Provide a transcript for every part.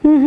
Oopsies!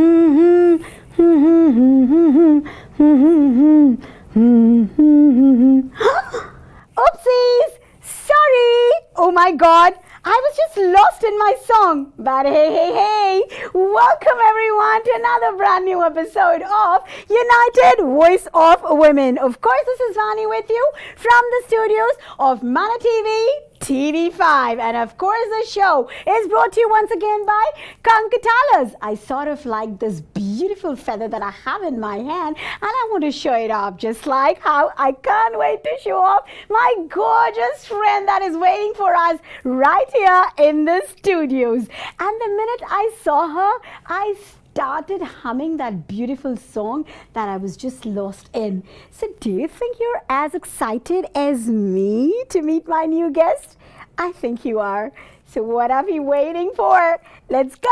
Sorry! Oh my god! I was just lost in my song. But hey. Welcome everyone to another brand new episode of United Voice of Women. Of course, this is Vani with you from the studios of Mana TV, TV5. And of course, the show is brought to you once again by Kankatalas. I sort of like this beautiful feather that I have in my hand, and I want to show it off, just like how I can't wait to show off my gorgeous friend that is waiting for us right here in the studios. And the minute I saw her, I started humming that beautiful song that I was just lost in. So do you think you're as excited as me to meet my new guest? I think you are. So what are we waiting for? Let's go!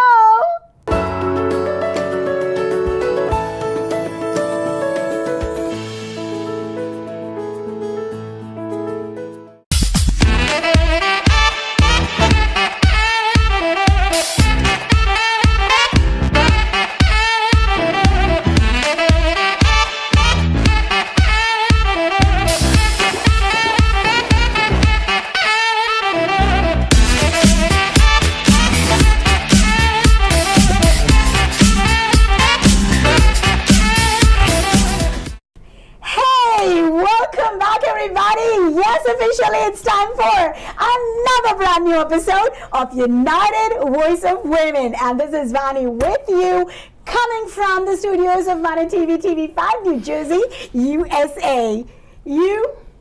Yes, officially it's time for another brand new episode of United Voice of Women. And this is Vani with you, coming from the studios of Mana TV, TV5, New Jersey, USA.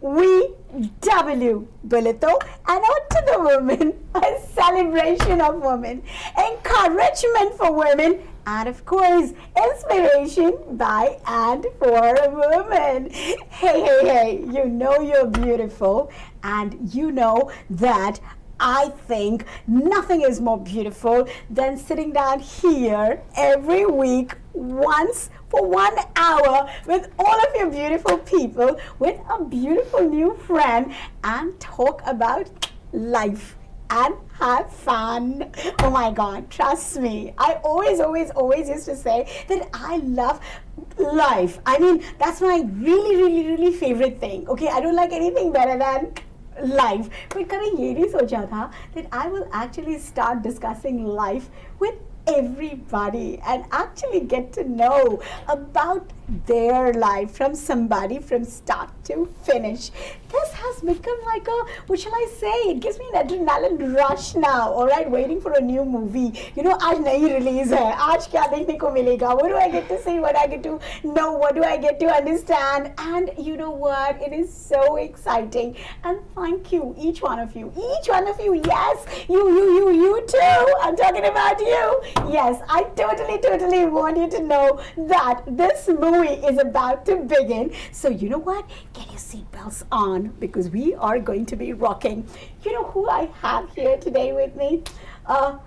UVW, Bulleto, and out to the women, a celebration of women, encouragement for women, and of course, inspiration by and for women. Hey, you know you're beautiful, and you know that I think nothing is more beautiful than sitting down here every week once for 1 hour with all of your beautiful people, with a beautiful new friend, and talk about life and have fun. Oh my God, trust me. I always used to say that I love life. I mean, that's my really favorite thing. Okay, I don't like anything better than life. But कभी ये नहीं सोचा था that I will actually start discussing life with everybody and actually get to know about their life from somebody from start to finish. This has become like a, what shall I say, it gives me an adrenaline rush now, alright, waiting for a new movie. You know, आज नई release है, आज क्या देखने को मिलेगा, what do I get to see, what I get to know, what do I get to understand, and you know what, it is so exciting. And thank you, each one of you, yes, you too, I'm talking about you. Yes, I totally want you to know that this movie is about to begin. So you know what? Get your seatbelts on because we are going to be rocking. You know who I have here today with me? A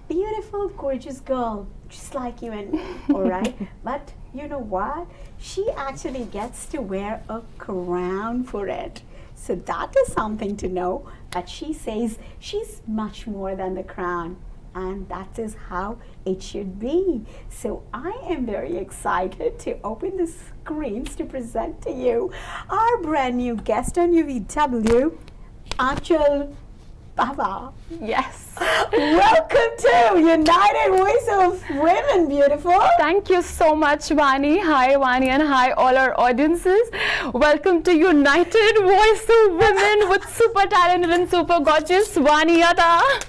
beautiful, gorgeous girl, just like you and me, all right? But you know what? She actually gets to wear a crown for it. So that is something to know, that she says she's much more than the crown. And that is how it should be. So I am very excited to open the screens to present to you our brand new guest on UVW, Aanchal Pahwa. Yes. Welcome to United Voice of Women, beautiful. Thank you so much, Vani. Hi, Vani, and hi, all our audiences. Welcome to United Voice of Women with super talented and super gorgeous Vani Yata.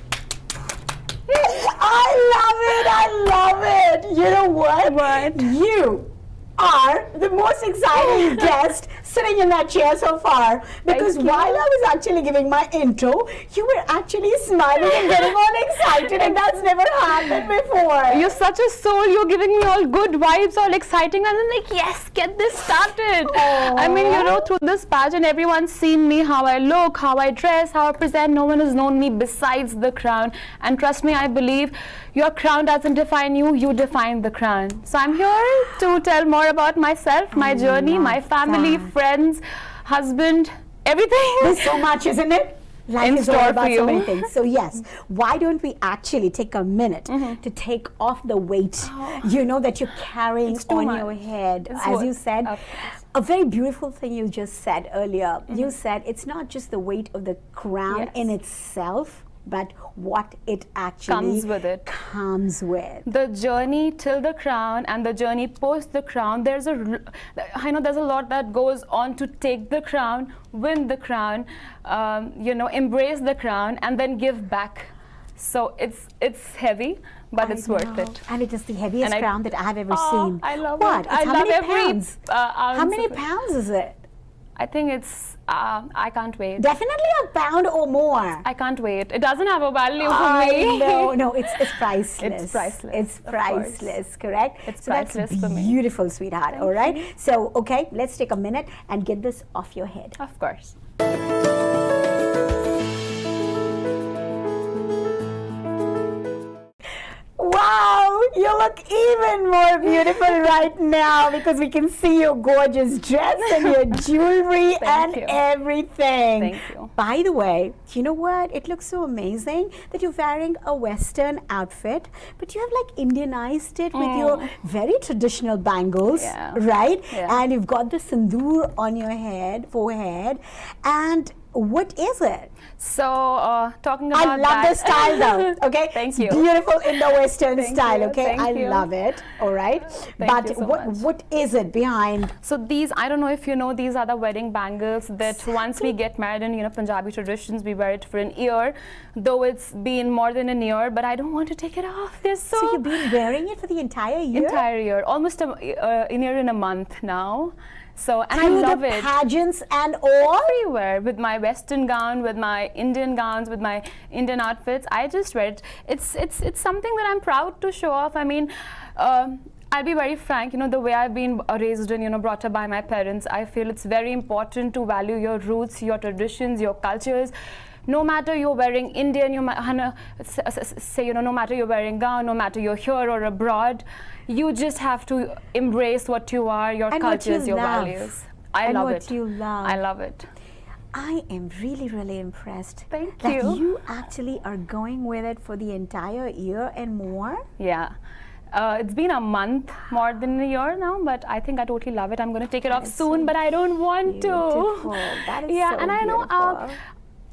I love it. You know what? What? You are the most exciting guest sitting in that chair so far, because while I was actually giving my intro, you were actually smiling and getting all excited, and that's never happened before. You're such a soul. You're giving me all good vibes, all exciting, and I'm like, yes, get this started. Aww. I mean, you know, through this pageant, everyone's seen me, how I look, how I dress, how I present. No one has known me besides the crown. And trust me, I believe your crown doesn't define you, you define the crown. So I'm here to tell more about myself, my journey, my family, friends, husband, everything. There's so much, isn't it? Life in is all store for about so you. many things. So yes, why don't we actually take a minute to take off the weight, you know, that you're carrying It's too on much. your head. It's As what- you said, of course. a very beautiful thing you just said earlier. You said it's not just the weight of the crown Yes. in itself, but what it actually Comes with it. comes with. The journey till the crown and the journey post the crown, I know there's a lot that goes on to take the crown, win the crown, you know, embrace the crown, and then give back. So it's heavy, but I it's worth know. it. And it is the heaviest And I- crown that I have ever Oh, seen. I love what? it. I It's how love many every pounds? ounce How many of it. pounds is it? I think it's, I can't wait. Definitely a pound or more. I can't wait. It doesn't have a value for I me. know. No, it's priceless. It's priceless, It's of course. priceless, correct? It's so priceless that's for me. beautiful, sweetheart. All right. So, okay, let's take a minute and get this off your head. Of course. Wow, you look even more beautiful right now because we can see your gorgeous dress and your jewelry and you. everything. Thank you. By the way, you know what? It looks so amazing that you're wearing a Western outfit, but you have like Indianized it with your very traditional bangles, Yeah. right? Yeah. And you've got the sindoor on your forehead. And what is it? So, talking about I love the style though, okay? Thank It's you. beautiful Indo-Western Thank style, you, okay? thank I you. love it, all right? Thank But you so what much. what is it behind? So these, I don't know if you know, these are the wedding bangles that once we get married in, you know, Punjabi traditions, we wear it for an year, though it's been more than an year, but I don't want to take it off. They're so, So you've been wearing it for the entire year? entire year, almost a year and a month now. So, and I Through love the it. pageants and all? Everywhere, with my Western gown, with my Indian gowns, with my Indian outfits, I just wear it. It's something that I'm proud to show off. I mean, I'll be very frank, you know, the way I've been raised and, you know, brought up by my parents, I feel it's very important to value your roots, your traditions, your cultures. No matter you're wearing Indian, say, you know, no matter you're wearing gown, no matter you're here or abroad, you just have to embrace what you are, your And what you cultures, your love. values. I And love what it. you love. I love it. I am really, really impressed Thank that you. you actually are going with it for the entire year and more. Yeah. It's been a month, more than a year now, but I think I totally love it. I'm going to take it off is soon, so but I don't want Beautiful. to. That is Yeah, so and I know, beautiful.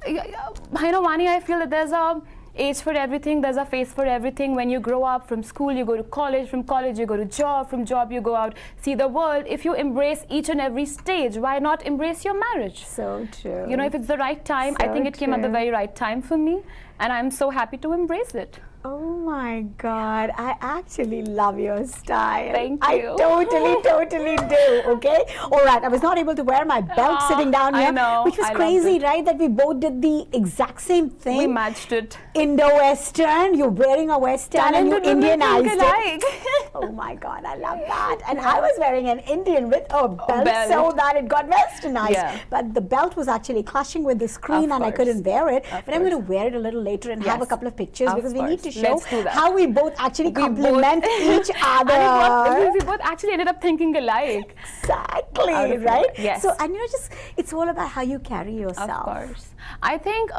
I know, Vani, I feel that there's a age for everything, there's a phase for everything. When you grow up, from school you go to college, from college you go to job, from job you go out, see the world. If you embrace each and every stage, why not embrace your marriage? So true. You know, if it's the right time, I So think it came at the true. very right time for me, and I'm so happy to embrace it. Oh my God, I actually love your style. Thank I you. totally do, okay? All right, I was not able to wear my belt sitting down I here, know, which was I loved crazy, it. right? That we both did the exact same thing. We matched it. Indo-Western, you're wearing a Western and you Talented women Indianized think it. alike. Oh my God, I love that. And I was wearing an Indian with a belt, belt. so that it got westernized. Yeah. But the belt was actually clashing with the screen Of and I course. couldn't wear it. Of But I'm going to course. wear it a little later and have a Yes. couple of pictures Of because we need to course. show Let's do that. how we both actually We complement both- each other. And we both actually ended up thinking alike. Exactly, Out of right? nowhere. Yes. So, and you know, just it's all about how you carry yourself. Of course. I think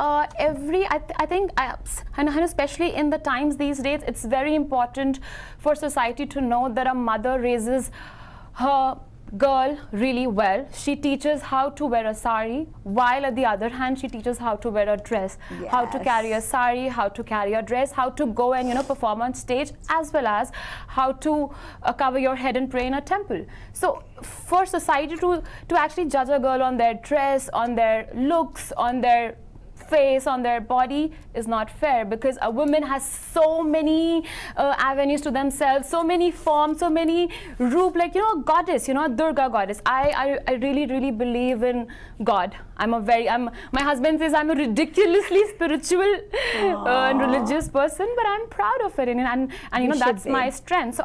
and especially in the times these days, it's very important for society to know that a mother raises her girl really well. She teaches how to wear a sari, while at the other hand she teaches how to wear a dress, how to Yes. carry a sari, how to carry a dress, how to go and, you know, perform on stage, as well as how to cover your head and pray in a temple. So for society to actually judge a girl on their dress, on their looks, on their face, on their body is not fair, because a woman has so many avenues to themselves, so many forms, so many roop, like, you know, goddess, you know, Durga goddess. I really believe in God. My husband says I'm a ridiculously spiritual and religious person, but I'm proud of it, and you know, should that's be. my strength. So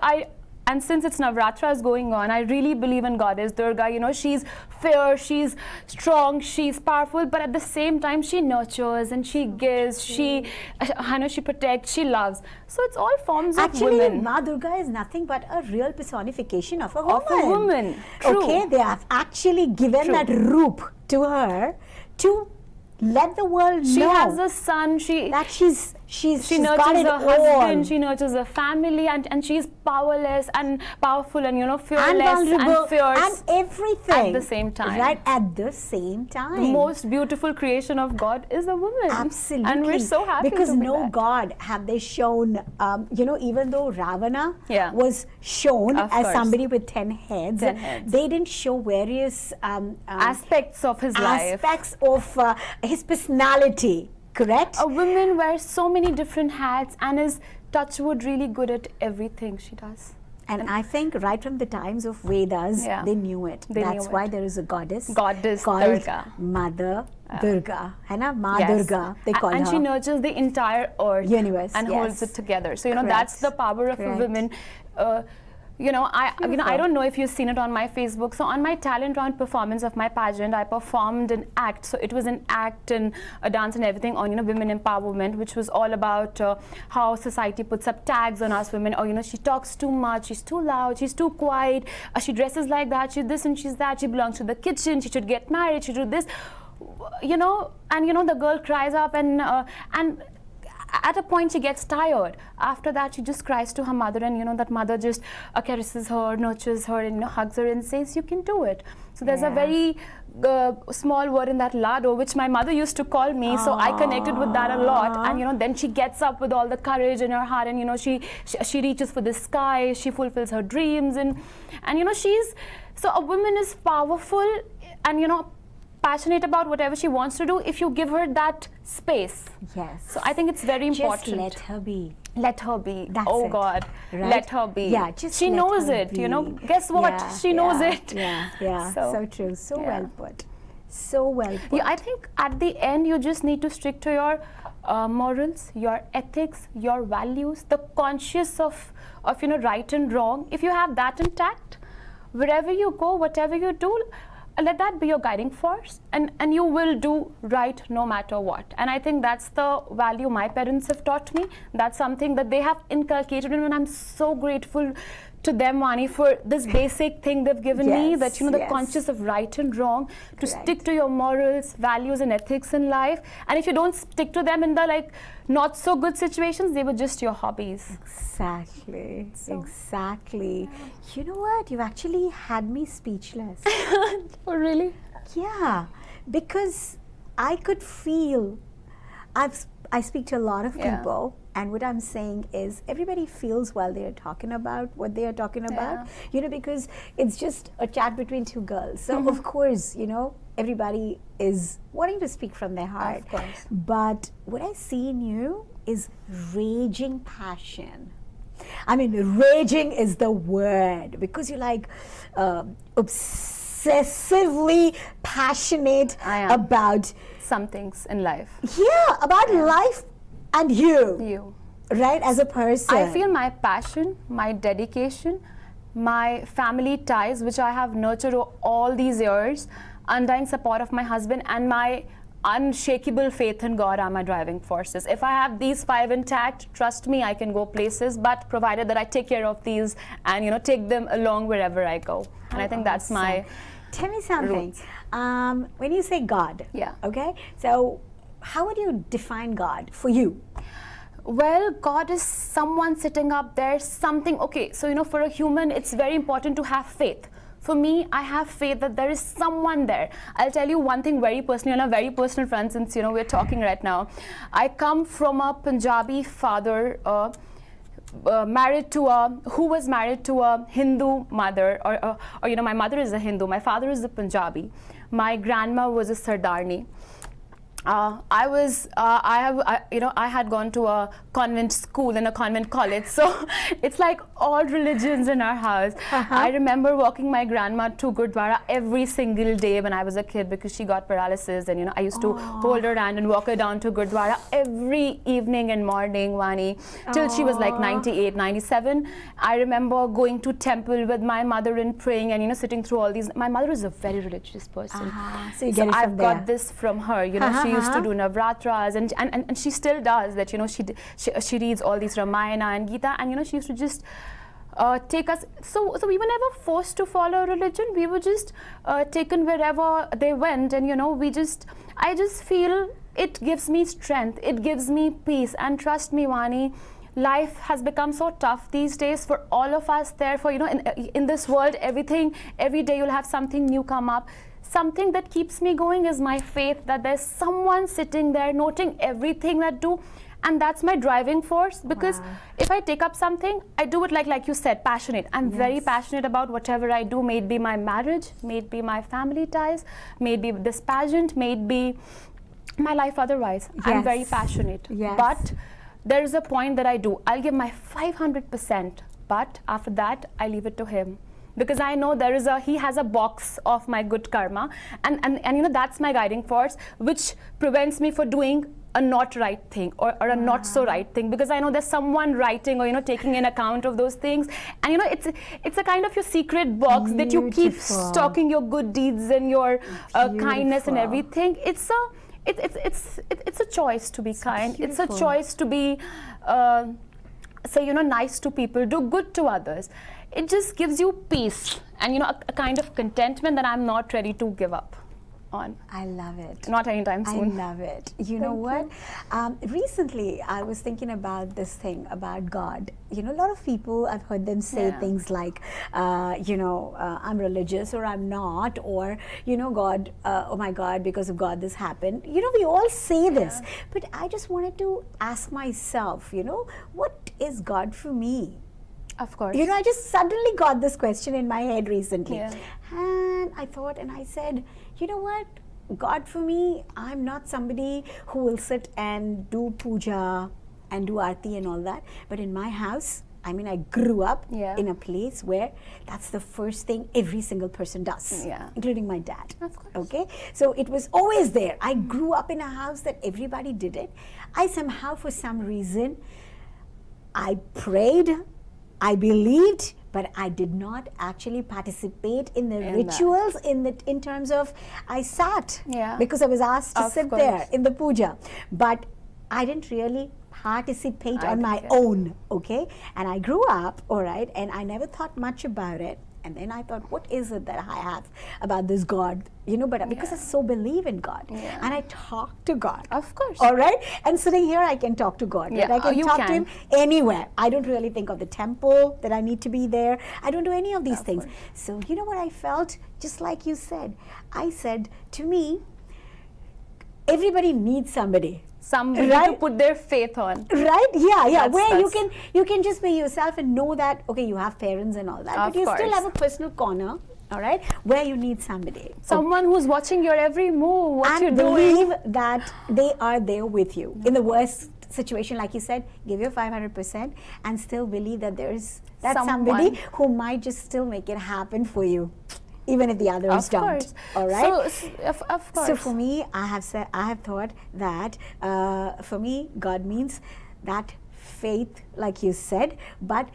and since it's Navratras going on, I really believe in Goddess Durga. You know, she's fair, she's strong, she's powerful, but at the same time, she nurtures and she gives, she protects, she loves. So it's all forms Actually, of women. Ma Durga is nothing but a real personification of a woman. Of a woman. True. Okay, they have actually given True. that roop to her to let the world She know has a son. that she's She got nurtures it her all. husband, she nurtures her family, and she's powerless and powerful and, And fearless vulnerable and fierce. and everything At the same time. right at the same time. The most beautiful creation of God is a woman. Absolutely. And we're so happy because to be no that. God have they shown, even though Ravana Yeah. was shown Of as course. somebody with 10 heads, 10 heads. they didn't show various Aspects of his life. aspects of his personality, correct? A woman wears so many different hats and is touchwood really good at everything she does. And I think right from the times of Vedas, Yeah. they knew it. They That's knew why it. there is a goddess called Durga. Mother Durga. Hai na? Ma Yes. Durga, they call And her. she nurtures the entire earth Universe, and yes. holds it together. So Correct. that's the power of Correct. a woman. I don't know if you've seen it on my Facebook. So on my talent round performance of my pageant, I performed an act. So it was an act and a dance and everything on women empowerment, which was all about how society puts up tags on us women. Or she talks too much, she's too loud, she's too quiet, she dresses like that, she's this and she's that, she belongs to the kitchen, she should get married, she should do this. And the girl cries up and at a point she gets tired. After that she just cries to her mother, and that mother just caresses her, nurtures her, and hugs her and says, you can do it. So there's a very small word in that lado, which my mother used to call me. So I connected with that a lot. And then she gets up with all the courage in her heart, and she reaches for the sky, she fulfills her dreams, and so a woman is powerful and passionate about whatever she wants to do if you give her that space. Yes. So I think it's very important. Just let her be. Let her be. That's oh it, God. right? Let her be. Yeah, just she let knows her it, be. Guess what? Yeah, she knows yeah, it. Yeah. So true. So yeah. well put. So well put. I think at the end you just need to stick to your morals, your ethics, your values, the conscious of right and wrong. If you have that intact, wherever you go, whatever you do, let that be your guiding force, and you will do right no matter what. And I think that's the value my parents have taught me. That's something that they have inculcated, and I'm so grateful to them, Vani, for this basic thing they've given me, that the yes. conscious of right and wrong, to Correct. stick to your morals, values and ethics in life. And if you don't stick to them in the not so good situations, they were just your hobbies. Exactly. So- Exactly. You know what? You actually had me speechless. Oh, really? Yeah, because I could feel. I speak to a lot of Yeah. people, and what I'm saying is everybody feels while they are talking about what they are talking about. Because it's just a chat between two girls. So of course, everybody is wanting to speak from their heart. Of course. But what I see in you is raging passion. I mean, raging is the word, because you're obsessively passionate I am. about, Some things in life. about life and You. right, as a person. I feel my passion, my dedication, my family ties, which I have nurtured all these years, undying support of my husband, and my unshakable faith in God are my driving forces. If I have these 5 intact, trust me, I can go places, but provided that I take care of these and take them along wherever I go. And I think that's my Tell me something. roots. When you say God, Yeah. okay, so how would you define God for you? Well, God is someone sitting up there, something. Okay, so for a human, it's very important to have faith. For me, I have faith that there is someone there. I'll tell you one thing very personally, on a very personal front, since we're talking right now. I come from a Punjabi father, who was married to a Hindu mother, or my mother is a Hindu, my father is a Punjabi, my grandma was a Sardarni. I had gone to a convent school and a convent college, so it's like all religions in our house. I remember walking my grandma to Gurdwara every single day when I was a kid, because she got paralysis, and I used to hold her hand and walk her down to Gurdwara every evening and morning, Vani, till she was like 98, 97. I remember going to temple with my mother and praying, and sitting through all these. My mother is a very religious person, So you get it I've from got there. this from her. She used to do Navratras, and she still does that. She reads all these Ramayana and Gita, and she used to just take us. So we were never forced to follow a religion. We were just taken wherever they went, and I just feel it gives me strength. It gives me peace. And trust me, Vani, life has become so tough these days for all of us. Therefore, in this world, every day you'll have something new come up. Something that keeps me going is my faith that there's someone sitting there noting everything that I do. And that's my driving force, because if I take up something, I do it like you said, passionate. I'm very passionate about whatever I do, may it be my marriage, may it be my family ties, may it be this pageant, may it be my life otherwise. I'm very passionate. But there is a point that I'll give my 500%, but after that, I leave it to him. Because I know he has a box of my good karma, and that's my guiding force, which prevents me from doing a not right thing or a not so right thing, because I know there's someone writing or taking in account of those things, and it's a kind of your secret box that you keep stocking your good deeds and your kindness and everything. It's a choice to be kind. Beautiful. It's a choice to be nice to people, do good to others. It just gives you peace and a kind of contentment that I'm not ready to give up on. I love it. Not anytime soon. I love it. You know what? Recently, I was thinking about this thing about God. A lot of people, I've heard them say things like, I'm religious or I'm not, or, God, oh my God, because of God this happened. We all say this. But I just wanted to ask myself, what is God for me? Of course. I just suddenly got this question in my head recently. And I thought and I said, you know what? God for me, I'm not somebody who will sit and do puja and do arti and all that. But in my house, I grew up in a place where that's the first thing every single person does, including my dad. Of course. Okay? So it was always there. I grew up in a house that everybody did it. I somehow, for some reason, I prayed, I believed, but I did not actually participate in the rituals in terms of I sat because I was asked to sit there in the puja, but I didn't really participate on my own, okay? And I grew up, all right, and I never thought much about it. And then I thought, what is it that I have about this God? But because I so believe in God, and I talk to God. Of course. All right? And sitting here, I can talk to God. Right? I can talk to Him anywhere. I don't really think of the temple that I need to be there. I don't do any of these things. So you know what I felt? Just like you said. I said, to me, everybody needs somebody. Somebody to put their faith on. Right? Yeah. Where you can just be yourself and know that, okay, you have parents and all that, but you still have a personal corner, all right, where you need somebody. Someone who's watching your every move, what you're doing. And believe that they are there with you. In the worst situation, like you said, give your 500% and still believe that there's somebody who might just still make it happen for you, even if the others don't. All right. So, of course. So for me, I have thought that for me, God means that faith, like you said, but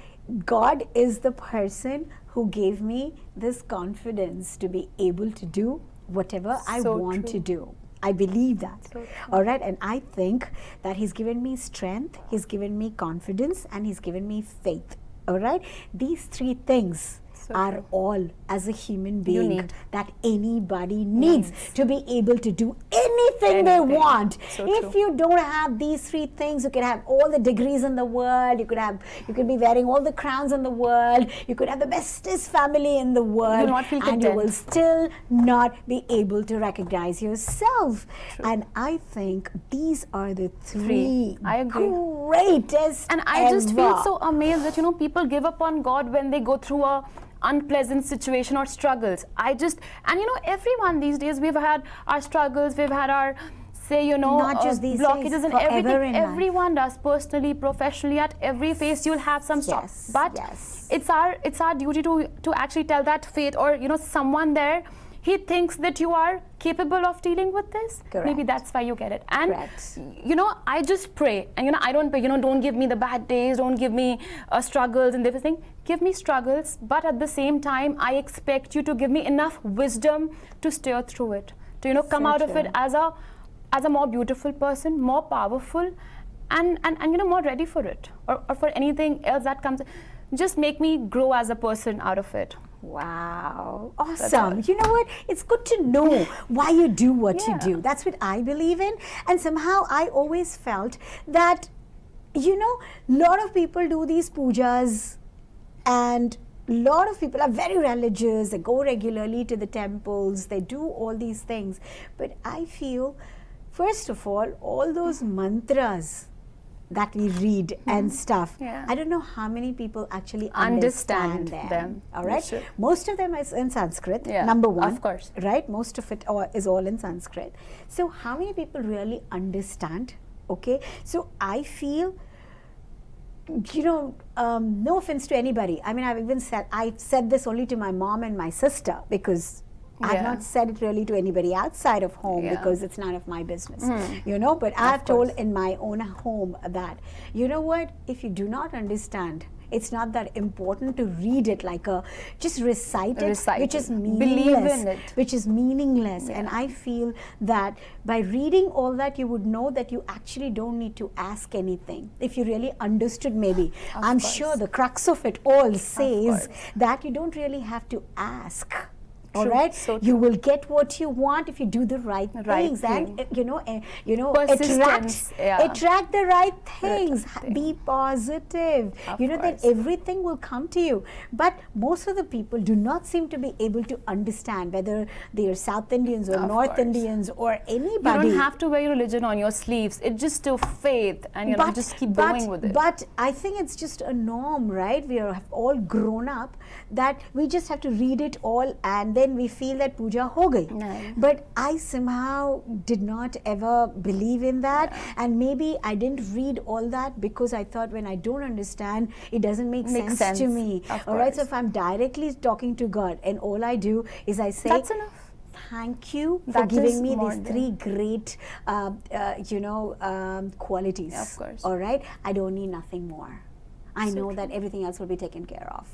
God is the person who gave me this confidence to be able to do whatever I want to do. I believe that. All right. And I think that He's given me strength, He's given me confidence, and He's given me faith. All right. These three things are all, as a human being, that anybody needs to be able to do anything they want. If you don't have these three things, you could have all the degrees in the world, you could be wearing all the crowns in the world, you could have the bestest family in the world, and you will still not be able to recognize yourself. And I think these are the three greatest. And I just feel so amazed that people give up on God when they go through a unpleasant situation or struggles. Everyone these days, we've had our struggles, we've had our not just these blockages and everything. Everyone does, personally, professionally, at every phase you'll have some stuff. But it's our duty to actually tell that fate or someone there, he thinks that you are capable of dealing with this. Maybe that's why you get it. And I just pray, and I don't pray, don't give me the bad days, don't give me struggles and everything. Give me struggles, but at the same time, I expect you to give me enough wisdom to steer through it, to come out of it as a more beautiful person, more powerful, and more ready for it, or for anything else that comes. just make me grow as a person out of it. Wow, awesome. You know what? It's good to know why you do what you do. That's what I believe in. And somehow I always felt that, you know, a lot of people do these pujas, and a lot of people are very religious. They go regularly to the temples. They do all these things. But I feel, first of all those mantras that we read and stuff, I don't know how many people actually understand them. All right, most of them is in Sanskrit, number one, of course, right? Most of it is all in Sanskrit. So how many people really understand? Okay, so I feel, you know, no offense to anybody, I mean, I've said this only to my mom and my sister, because I've not said it really to anybody outside of home, because it's none of my business, you know. But I've told in my own home that, you know what, if you do not understand, it's not that important to read it like just recite it, which is meaningless. Believe in it. Which is meaningless. And I feel that by reading all that, you would know that you actually don't need to ask anything. If you really understood, maybe. I'm sure the crux of it all says that you don't really have to ask. All right, so you will get what you want if you do the right things, and you know, attract the right things. Be positive. You know that everything will come to you. But most of the people do not seem to be able to understand, whether they are South Indians or North Indians or anybody. You don't have to wear your religion on your sleeves. It's just your faith, and you know, just keep going with it. But I think it's just a norm, right? We have all grown up that we just have to read it all, and then we feel that puja ho gayi. But I somehow did not ever believe in that, and maybe I didn't read all that because I thought, when I don't understand, it doesn't make sense to me. All right, so if I'm directly talking to God and all I do is I say, that's enough. Thank you for giving me these three great, you know, qualities. Of course. All right, I don't need nothing more. I know that everything else will be taken care of.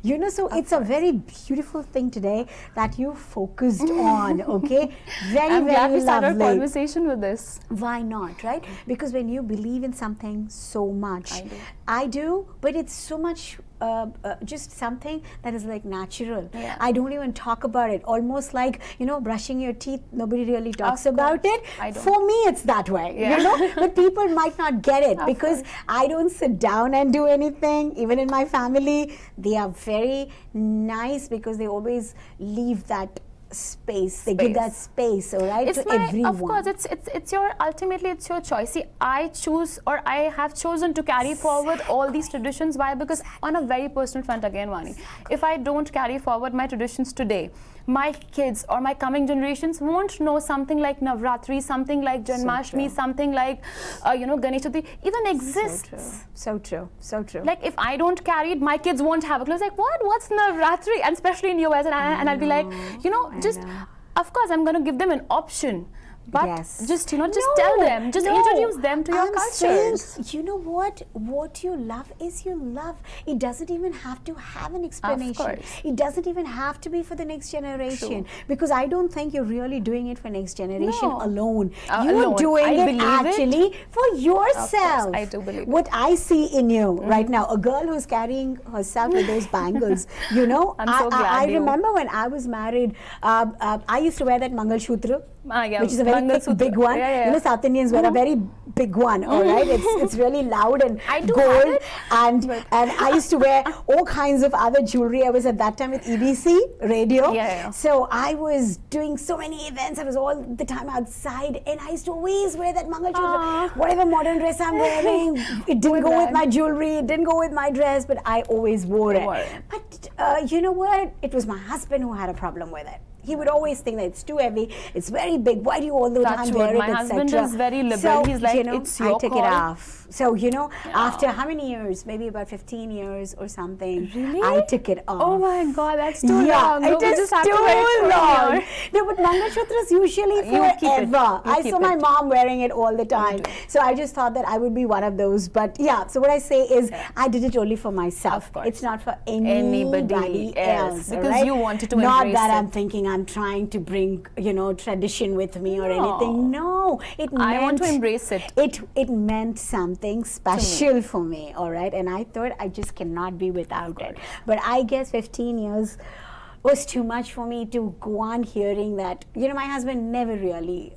You know, so it's a very beautiful thing today that you focused on, okay? I'm glad we started our lovely conversation with this. Why not, right? Because when you believe in something so much, I do, but it's so much just something that is like natural. I don't even talk about it. Almost like, you know, brushing your teeth, nobody really talks about it. For me, it's that way, you know, but people might not get it because I don't sit down and do anything. Even in my family, they are very nice because they always leave that space. They give that space, all right, to everyone. Of course, it's your, ultimately it's your choice. See, I choose, or I have chosen to carry forward all these traditions. Why? Because on a very personal front again, Vani, if I don't carry forward my traditions today, my kids or my coming generations won't know something like Navratri, something like Janmashtami, something like, you know, Ganesh Chaturthi even exists. So true, so true. Like, if I don't carry it, my kids won't have a clue. It's like, what's Navratri? And especially in US, and I'll be like, you know, just, of course, I'm going to give them an option. But just, you know, just tell them, just introduce them to your cultures. Saying, you know what you love is you love. It doesn't even have to have an explanation. It doesn't even have to be for the next generation. Because I don't think you're really doing it for next generation alone. You're doing it actually for yourself. I do believe what I see in you right now, a girl who's carrying herself with those bangles, you know, I'm so glad I remember when I was married, I used to wear that Mangal Sutra, which is a very big one. You know, South Indians wear a very big one, all right? It's really loud and gold. And I used to wear all kinds of other jewelry. I was at that time with EBC radio. So I was doing so many events. I was all the time outside, and I used to always wear that Mangal Sutra. Whatever modern dress I'm wearing, it didn't go with my jewelry, it didn't go with my dress, but I always wore it. But you know what? It was my husband who had a problem with it. He would always think that it's too heavy, it's very big, why do you all the time wear it, My husband is very liberal. He's like, you know, it's your I take call. it off. So, you know, after how many years? Maybe about 15 years or something. Really? I took it off. Oh my God, that's too long. It is too long. No, but Mangalsutra is usually forever. I saw my mom wearing it all the time. So I just thought that I would be one of those. But yeah, so what I say is I did it only for myself. It's not for anybody else. Because you wanted to not embrace that it. I'm thinking I'm trying to bring, you know, tradition with me or anything. No, I want to embrace it. It meant something something special for me, all right? And I thought I just cannot be without it. But I guess 15 years was too much for me to go on hearing that, my husband never really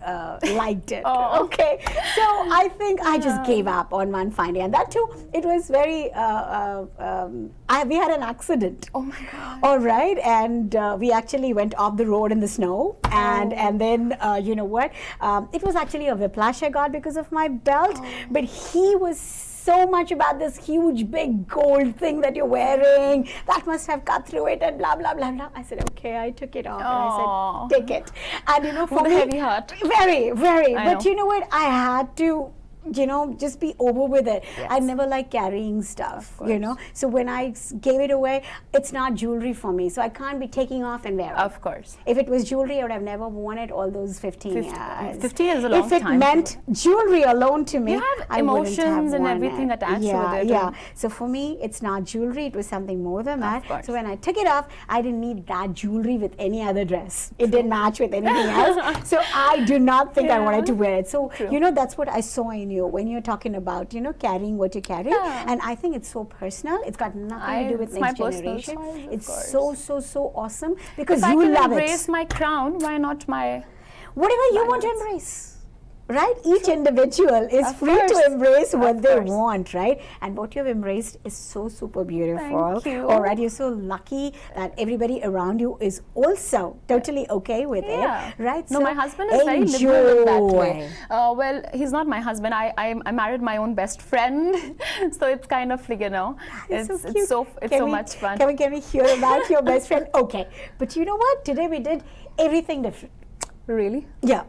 liked it. Okay. So I think I just gave up on one fine day. And that too, it was very, we had an accident. Oh my God. All right. And we actually went off the road in the snow. And then, you know what? It was actually a whiplash I got because of my belt. But he was so much about this huge big gold thing that you're wearing that must have cut through it and blah blah blah blah. I said okay, I took it off and I said take it. And for me, me, heavy heart. Very but know. you know what, I had to just be over with it. I never like carrying stuff, so when I gave it away, it's not jewelry for me, so I can't be taking off and wearing. Of course. If it was jewelry, I would have never worn it all those 15 years. 15 is a long time. If it meant jewelry alone to me, you have I emotions wouldn't have and worn everything it. attached to it. Yeah. So for me, it's not jewelry. It was something more than that. Course. So when I took it off, I didn't need that jewelry with any other dress. It didn't match with anything else. So I do not think I wanted to wear it. So that's what I saw in you when you're talking about carrying what you carry. And I think it's so personal. It's got nothing to do with next generation. It's so awesome because if you I can love embrace it. my crown, why not my Whatever you want to embrace. Right? Each individual is free to embrace what they want, right? And what you've embraced is so super beautiful. Thank you. All right, you're so lucky that everybody around you is also totally okay with it, right? No, so my husband is very liberal in that way. enjoy. Well, he's not my husband. I married my own best friend, so it's kind of like, It's it's so much fun. Can we hear about your best friend? Okay, but you know what? Today we did everything different. Really? Yeah.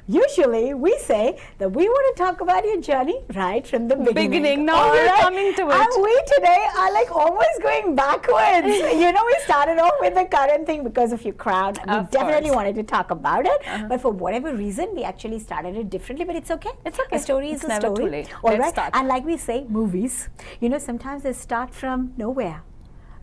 Usually we say that we want to talk about your journey right from the beginning. Now we're coming to it. And we today are like almost going backwards. We started off with the current thing because of your crown. We definitely wanted to talk about it. But for whatever reason, we actually started it differently. But it's okay. It's okay. A story is It's a never story. too late. All Let's right. start. And like we say, movies, sometimes they start from nowhere.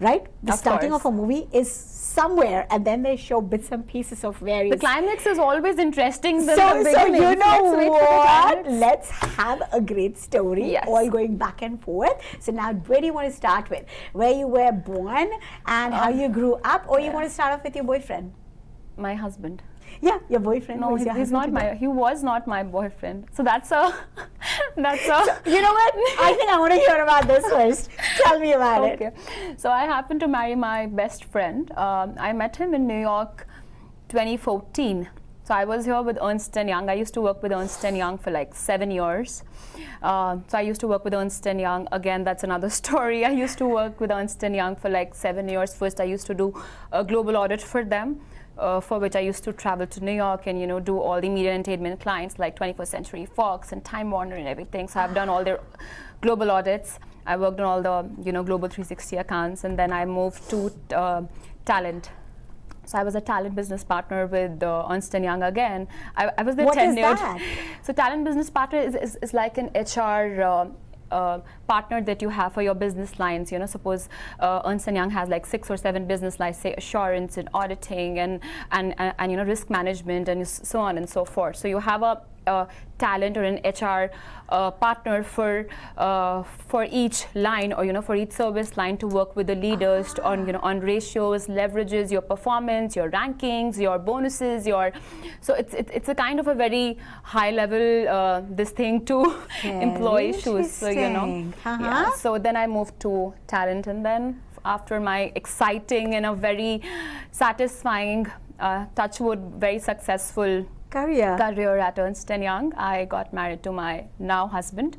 Right? The Of starting course. of a movie is somewhere and then they show bits and pieces of various. The climax is always interesting than So the beginning. you know Let's wait for the what? climax. Let's have a great story, Yes. all going back and forth. So now, where do you want to start with? Where you were born and how you grew up, or you want to start off with your boyfriend? My husband. Yeah, your boyfriend. No, Who's your he's husband not today? he was not my boyfriend. So that's a You know what? I think I want to hear about this first. Tell me about it. Okay. So I happened to marry my best friend. I met him in New York 2014. So I was here with Ernst & Young. I used to work with Ernst & Young for like 7 years. So I used to work with Ernst & Young. Again, that's another story. I used to work with Ernst & Young for like 7 years. First, I used to do a global audit for them. For which I used to travel to New York and do all the media and entertainment clients like 21st Century Fox and Time Warner and everything. So I've done all their global audits. I worked on all the Global 360 accounts, and then I moved to talent. So I was a talent business partner with Ernst & Young again. I was there What is tenured. that? So talent business partner is like an HR partner that you have for your business lines. Suppose Ernst & Young has like 6 or 7 business lines, say assurance and auditing and risk management and so on and so forth. So you have a talent or an HR partner for each line, or for each service line, to work with the leaders on ratios, leverages your performance, your rankings, your bonuses, so it's a kind of a very high level this thing to employ issues. So yeah. So then I moved to talent, and then after my exciting and a very satisfying, touchwood, very successful career at Ernst & Young, I got married to my now husband.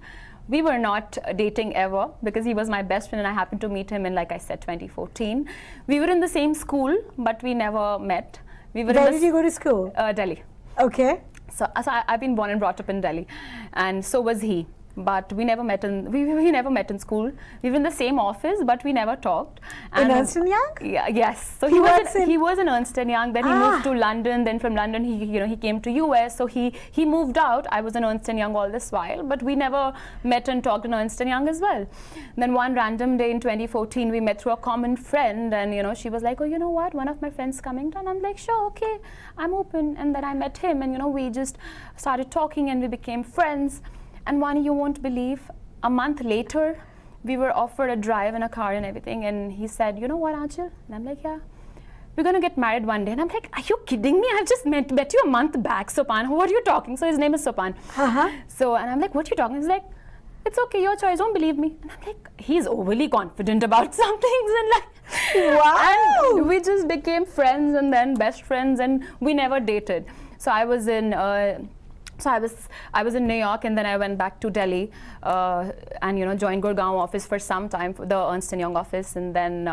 We were not dating ever because he was my best friend and I happened to meet him in, like I said, 2014. We were in the same school, but we never met. Where did you go to school? Delhi. Okay. So I've been born and brought up in Delhi, and so was he. But we never met we never met in school. We were in the same office, but we never talked. In Ernst & Young? Yeah, yes. So He he was in Ernst & Young. Then he moved to London. Then from London, he came to US. So he moved out. I was in Ernst & Young all this while, but we never met and talked in Ernst & Young as well. Then one random day in 2014, we met through a common friend, and she was like, "Oh, you know what? One of my friends coming down." I'm like, "Sure, okay, I'm open." And then I met him, and we just started talking, and we became friends. And Vani, you won't believe, a month later, we were offered a drive in a car and everything, and he said, you know what, Aanchal? And I'm like, yeah, we're gonna get married one day. And I'm like, are you kidding me? I've just met you a month back, Sopan. Who are you talking? So his name is Sopan. So, and I'm like, what are you talking? He's like, it's okay, your choice, don't believe me. And I'm like, he's overly confident about some things, and like, wow. And we just became friends and then best friends, and we never dated. So I was in I was in New York, and then I went back to Delhi and joined Gurgaon office for some time, for the Ernst & Young office, and then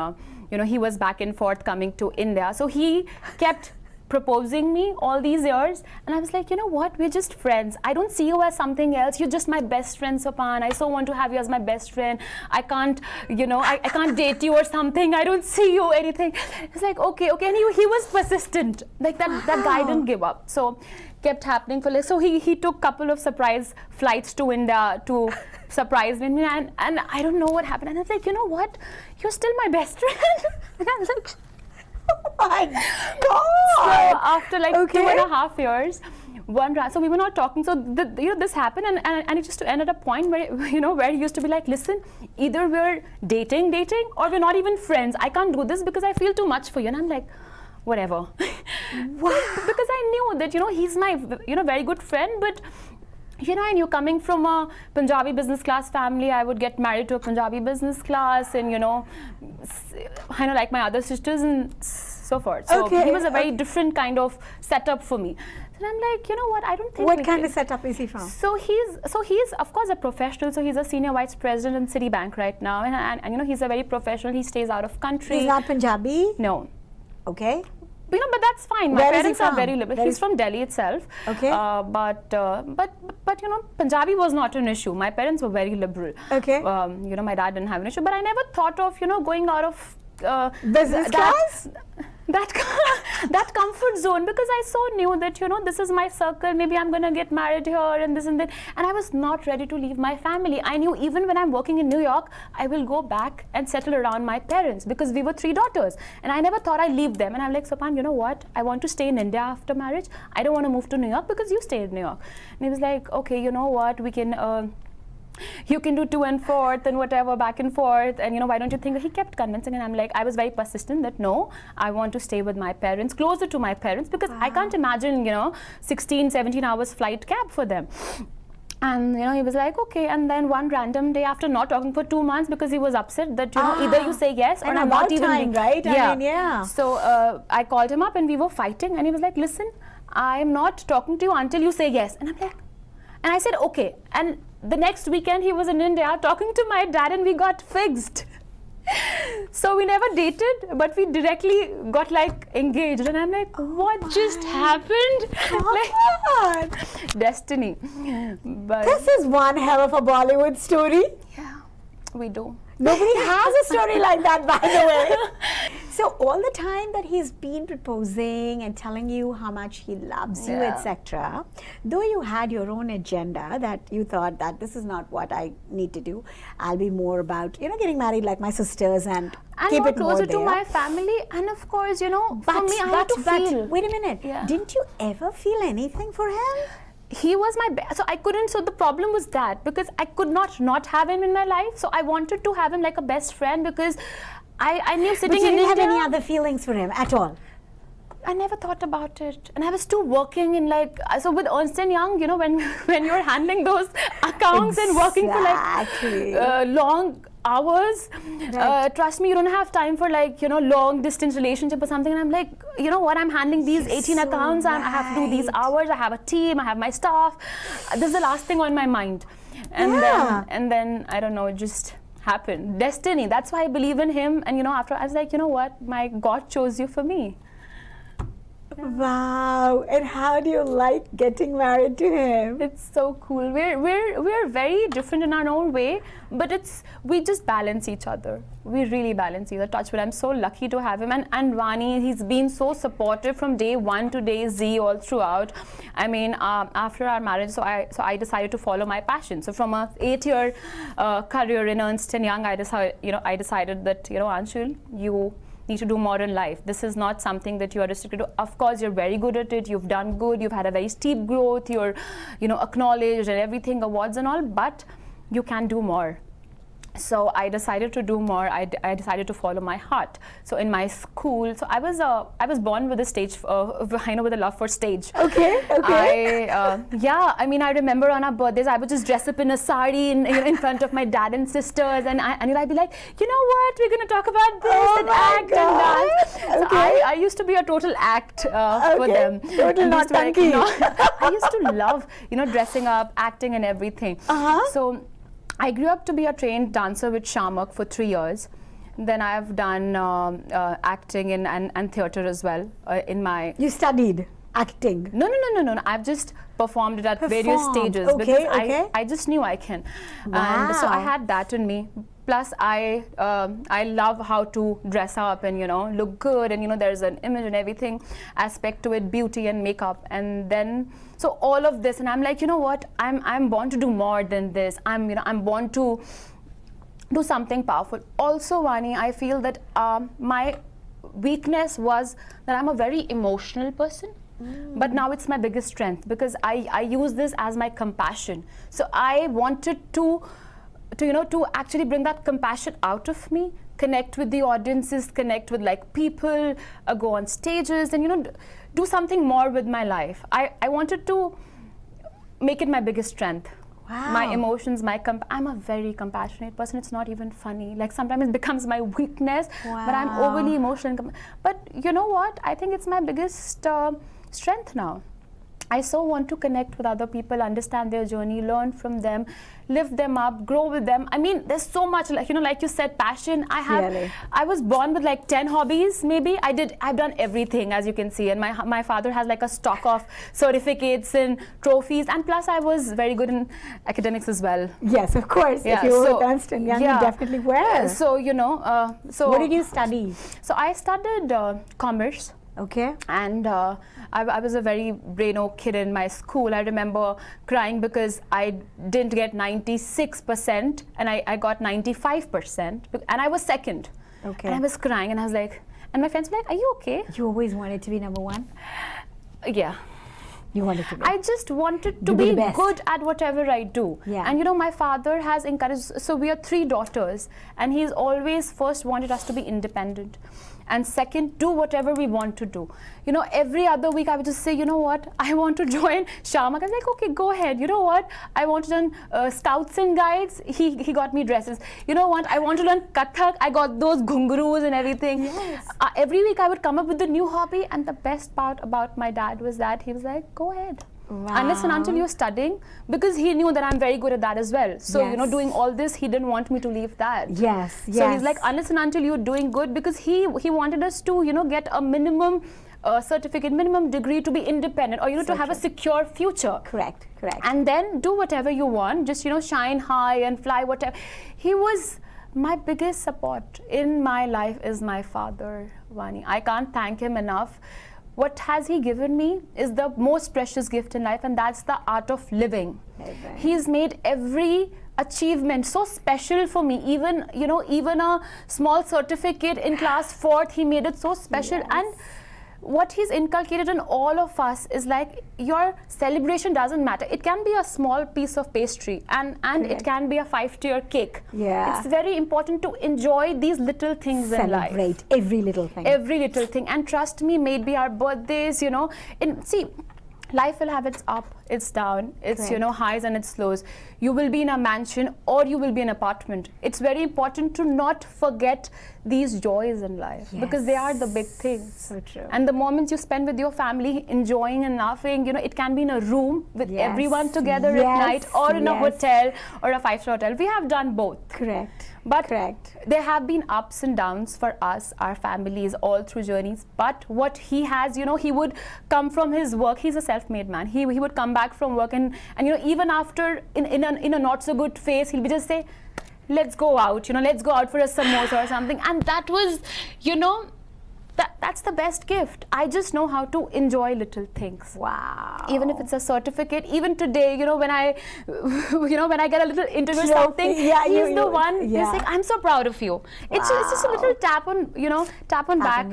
he was back and forth coming to India. So he kept proposing me all these years, and I was like, you know what, we're just friends. I don't see you as something else. You're just my best friend, Sopan. I so want to have you as my best friend. I can't, I can't date you or something. I don't see you anything. It's like, okay. And he was persistent. Like that guy didn't give up. So kept happening for like, so he took couple of surprise flights to India to surprise me, and I don't know what happened. And I was like, you know what, you're still my best friend. And I was like, oh my God. So after like 2.5 years, so we were not talking. So this happened, and it just ended at a point where where he used to be like, listen, either we're dating, or we're not even friends. I can't do this because I feel too much for you. And I'm like, whatever. Wow. Because I knew that he's my very good friend, but and you're coming from a Punjabi business class family. I would get married to a Punjabi business class, and like my other sisters and so forth. So he was a very different kind of setup for me. And I'm like, you know what, I don't think. What kind of setup is he from? So he's of course a professional. So he's a senior vice president in Citibank right now, and he's a very professional. He stays out of country. He's not Punjabi? No. Okay. But that's fine. My parents are very liberal. He's from Delhi itself. Okay. But Punjabi was not an issue. My parents were very liberal. Okay. My dad didn't have an issue, but I never thought of going out of business class. That comfort zone, because I so knew that this is my circle. Maybe I'm gonna get married here and this and that, and I was not ready to leave my family. I knew even when I'm working in New York, I will go back and settle around my parents, because we were 3 daughters, and I never thought I'd leave them. And I'm like, Sopan, you know what? I want to stay in India after marriage. I don't want to move to New York because you stay in New York. And he was like, okay, you know what? We can. You can do 2 and 4th and whatever, back and forth, and why don't you think? He kept convincing, and I'm like, I was very persistent that no, I want to stay with my parents, closer to my parents, because I can't imagine 16, 17 hours flight cab for them. And he was like, okay. And then one random day, after not talking for 2 months, because he was upset that either you say yes or I'm not even time, right? Yeah. I mean, yeah. So I called him up and we were fighting, and he was like, listen, I'm not talking to you until you say yes. And I'm like, and I said, okay. And the next weekend he was in India talking to my dad, and we got fixed. So we never dated, but we directly got like engaged, and I'm like, what just happened? Like, destiny. But this is one hell of a Bollywood story. Yeah, we do. Nobody has a story like that, by the way. So all the time that he's been proposing and telling you how much he loves you, etc., though you had your own agenda that you thought that this is not what I need to do, I'll be more about getting married like my sisters and keep it more closer there. to my family, and of course for me I had to feel. Wait a minute, didn't you ever feel anything for him? He was my best, so I couldn't. So the problem was that because I could not have him in my life, so I wanted to have him like a best friend, because I knew sitting but you in didn't India, have any other feelings for him at all. I never thought about it, and I was still working in so with Ernst & Young, when you're handling those accounts and working for like long hours, trust me, you don't have time for long distance relationship or something. And I'm like, what, I'm handling these 18 accounts, I have to do these hours, I have a team, I have my staff. This is the last thing on my mind. And then I don't know, it just happened. Destiny. That's why I believe in him. And after I was like, you know what, my God chose you for me. Wow. And how do you like getting married to him? It's so cool. We're very different in our own way, but we just balance each other. We really balance each other. Touch wood. I'm so lucky to have him. And Vani, he's been so supportive from day 1 to day Z all throughout. I mean, after our marriage, so I decided to follow my passion. So from a 8-year career in Ernst & Young, I decided that Aanchal, need to do more in life. This is not something that you are restricted to. Of course, you're very good at it. You've done good. You've had a very steep growth. You're, acknowledged and everything, awards and all. But you can do more. So I decided to do more. I decided to follow my heart. So in my school, so I was born with a stage, with a love for stage. Okay. I remember on our birthdays, I would just dress up in a sari in front of my dad and sisters, and I'd be like, you know what, we're going to talk about this and act and dance. Okay. So I used to be a total act for them. Total naughty. I used to love, dressing up, acting and everything. So I grew up to be a trained dancer with Shamak for 3 years. Then I've done acting and theatre as well in my... You studied acting? No. I've just performed it at various stages because I just knew I can. Wow. And so I had that in me. Plus, I love how to dress up and, look good. And, there's an image and everything aspect to it, beauty and makeup. And then, so all of this. And I'm like, you know what? I'm born to do more than this. I'm born to do something powerful. Also, Vani, I feel that my weakness was that I'm a very emotional person. But now it's my biggest strength because I use this as my compassion. So I wanted to actually bring that compassion out of me, connect with the audiences, connect with people, go on stages and, do something more with my life. I wanted to make it my biggest strength. Wow. My emotions, I'm a very compassionate person. It's not even funny. Sometimes it becomes my weakness, but I'm overly emotional. But you know what? I think it's my biggest strength now. I so want to connect with other people, understand their journey, learn from them, lift them up, grow with them. I mean, there's so much, like you said, passion. I was born with 10 hobbies, maybe. I've done everything, as you can see. And my father has a stock of certificates and trophies. And plus, I was very good in academics as well. Yes, of course. Yeah, if you were with Ernst & Young, you definitely were. So, so... What did you study? So, I studied commerce. Okay. And I was a very braino kid in my school. I remember crying because I didn't get 96% and I got 95% and I was second. Okay. And I was crying and I was like, and my friends were like, are you okay? You always wanted to be number one? Yeah. You wanted to be. I just wanted to be good at whatever I do. Yeah. And my father has encouraged, so we are 3 daughters and he's always first wanted us to be independent. And second, do whatever we want to do. Every other week I would just say, you know what, I want to join Shamak. I was like, okay, go ahead. You know what, I want to learn scouts and guides. He got me dresses. You know what, I want to learn Kathak. I got those ghungroos and everything. Yes. Every week I would come up with a new hobby. And the best part about my dad was that he was like, go ahead. Wow. Unless and until you're studying, because he knew that I'm very good at that as well. So, doing all this, he didn't want me to leave that. Yes. So he's like, unless and until you're doing good, because he wanted us to, get a minimum certificate, minimum degree to be independent or, to have a secure future. Correct. And then do whatever you want, just, shine high and fly, whatever. He was my biggest support in my life is my father, Vani. I can't thank him enough. What has he given me is the most precious gift in life, and that's the art of living. He's made every achievement so special for me. Even a small certificate in class 4th, he made it so special. Yes. And what he's inculcated in all of us is your celebration doesn't matter. It can be a small piece of pastry and it can be a 5-tier cake. Yeah. It's very important to enjoy these little things in life. Celebrate every little thing. Every little thing. And trust me, maybe our birthdays, life will have its up, its down, its highs and its lows. You will be in a mansion or you will be in an apartment. It's very important to not forget these joys in life because they are the big things. So true. And the moments you spend with your family enjoying and laughing, it can be in a room with everyone together at night or in a hotel or a 5-star hotel. We have done both. Correct. But there have been ups and downs for us, our families, all through journeys. But what he has, he would come from his work. He's a self-made man. He would come back from work and even after in a not so good phase, he'll be just say, let's go out, let's go out for a samosa or something. And that was, That's the best gift. I just know how to enjoy little things. Wow. Even if it's a certificate, even today, when I get a little interview or something, he's the one. He's like, I'm so proud of you. Wow. It's just a little tap on back,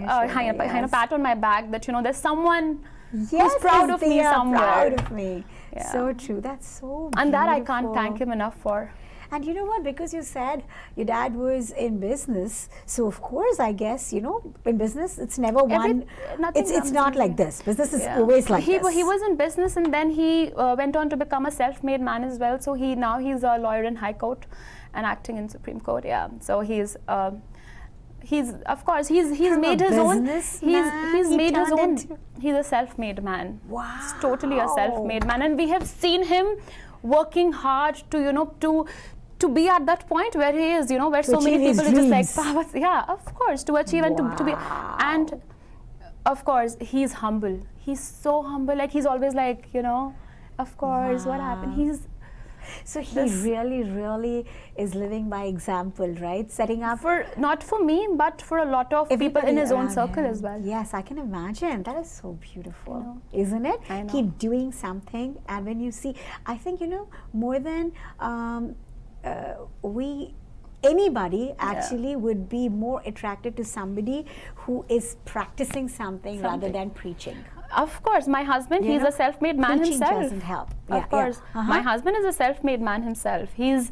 pat on my back that there's someone who's proud of me somewhere. Proud of me. Yeah. So true. That's so beautiful. And that I can't thank him enough for. And you know what? Because you said your dad was in business, so of course, I guess in business, it's never one. It's not like this. Business is always like this. He was in business, and then he went on to become a self-made man as well. So he's a lawyer in High Court and acting in Supreme Court. Yeah. So he's made his own. He's a self-made man. Wow. He's totally a self-made man, and we have seen him working hard to be at that point where he is, where so many people are just like, of course, to achieve and to be, and of course, he's humble. He's so humble. Like he's always like, of course, what happened? So he really, really is living by example, right? Setting up not for me, but for a lot of people in his own circle as well. Yes, I can imagine. That is so beautiful, isn't it? I know. Keep doing something, and when you see, I think more than anybody actually would be more attracted to somebody who is practicing something rather than preaching. Of course, my husband, he's a self-made man himself. Preaching doesn't help. Of course. My husband is a self-made man himself. He's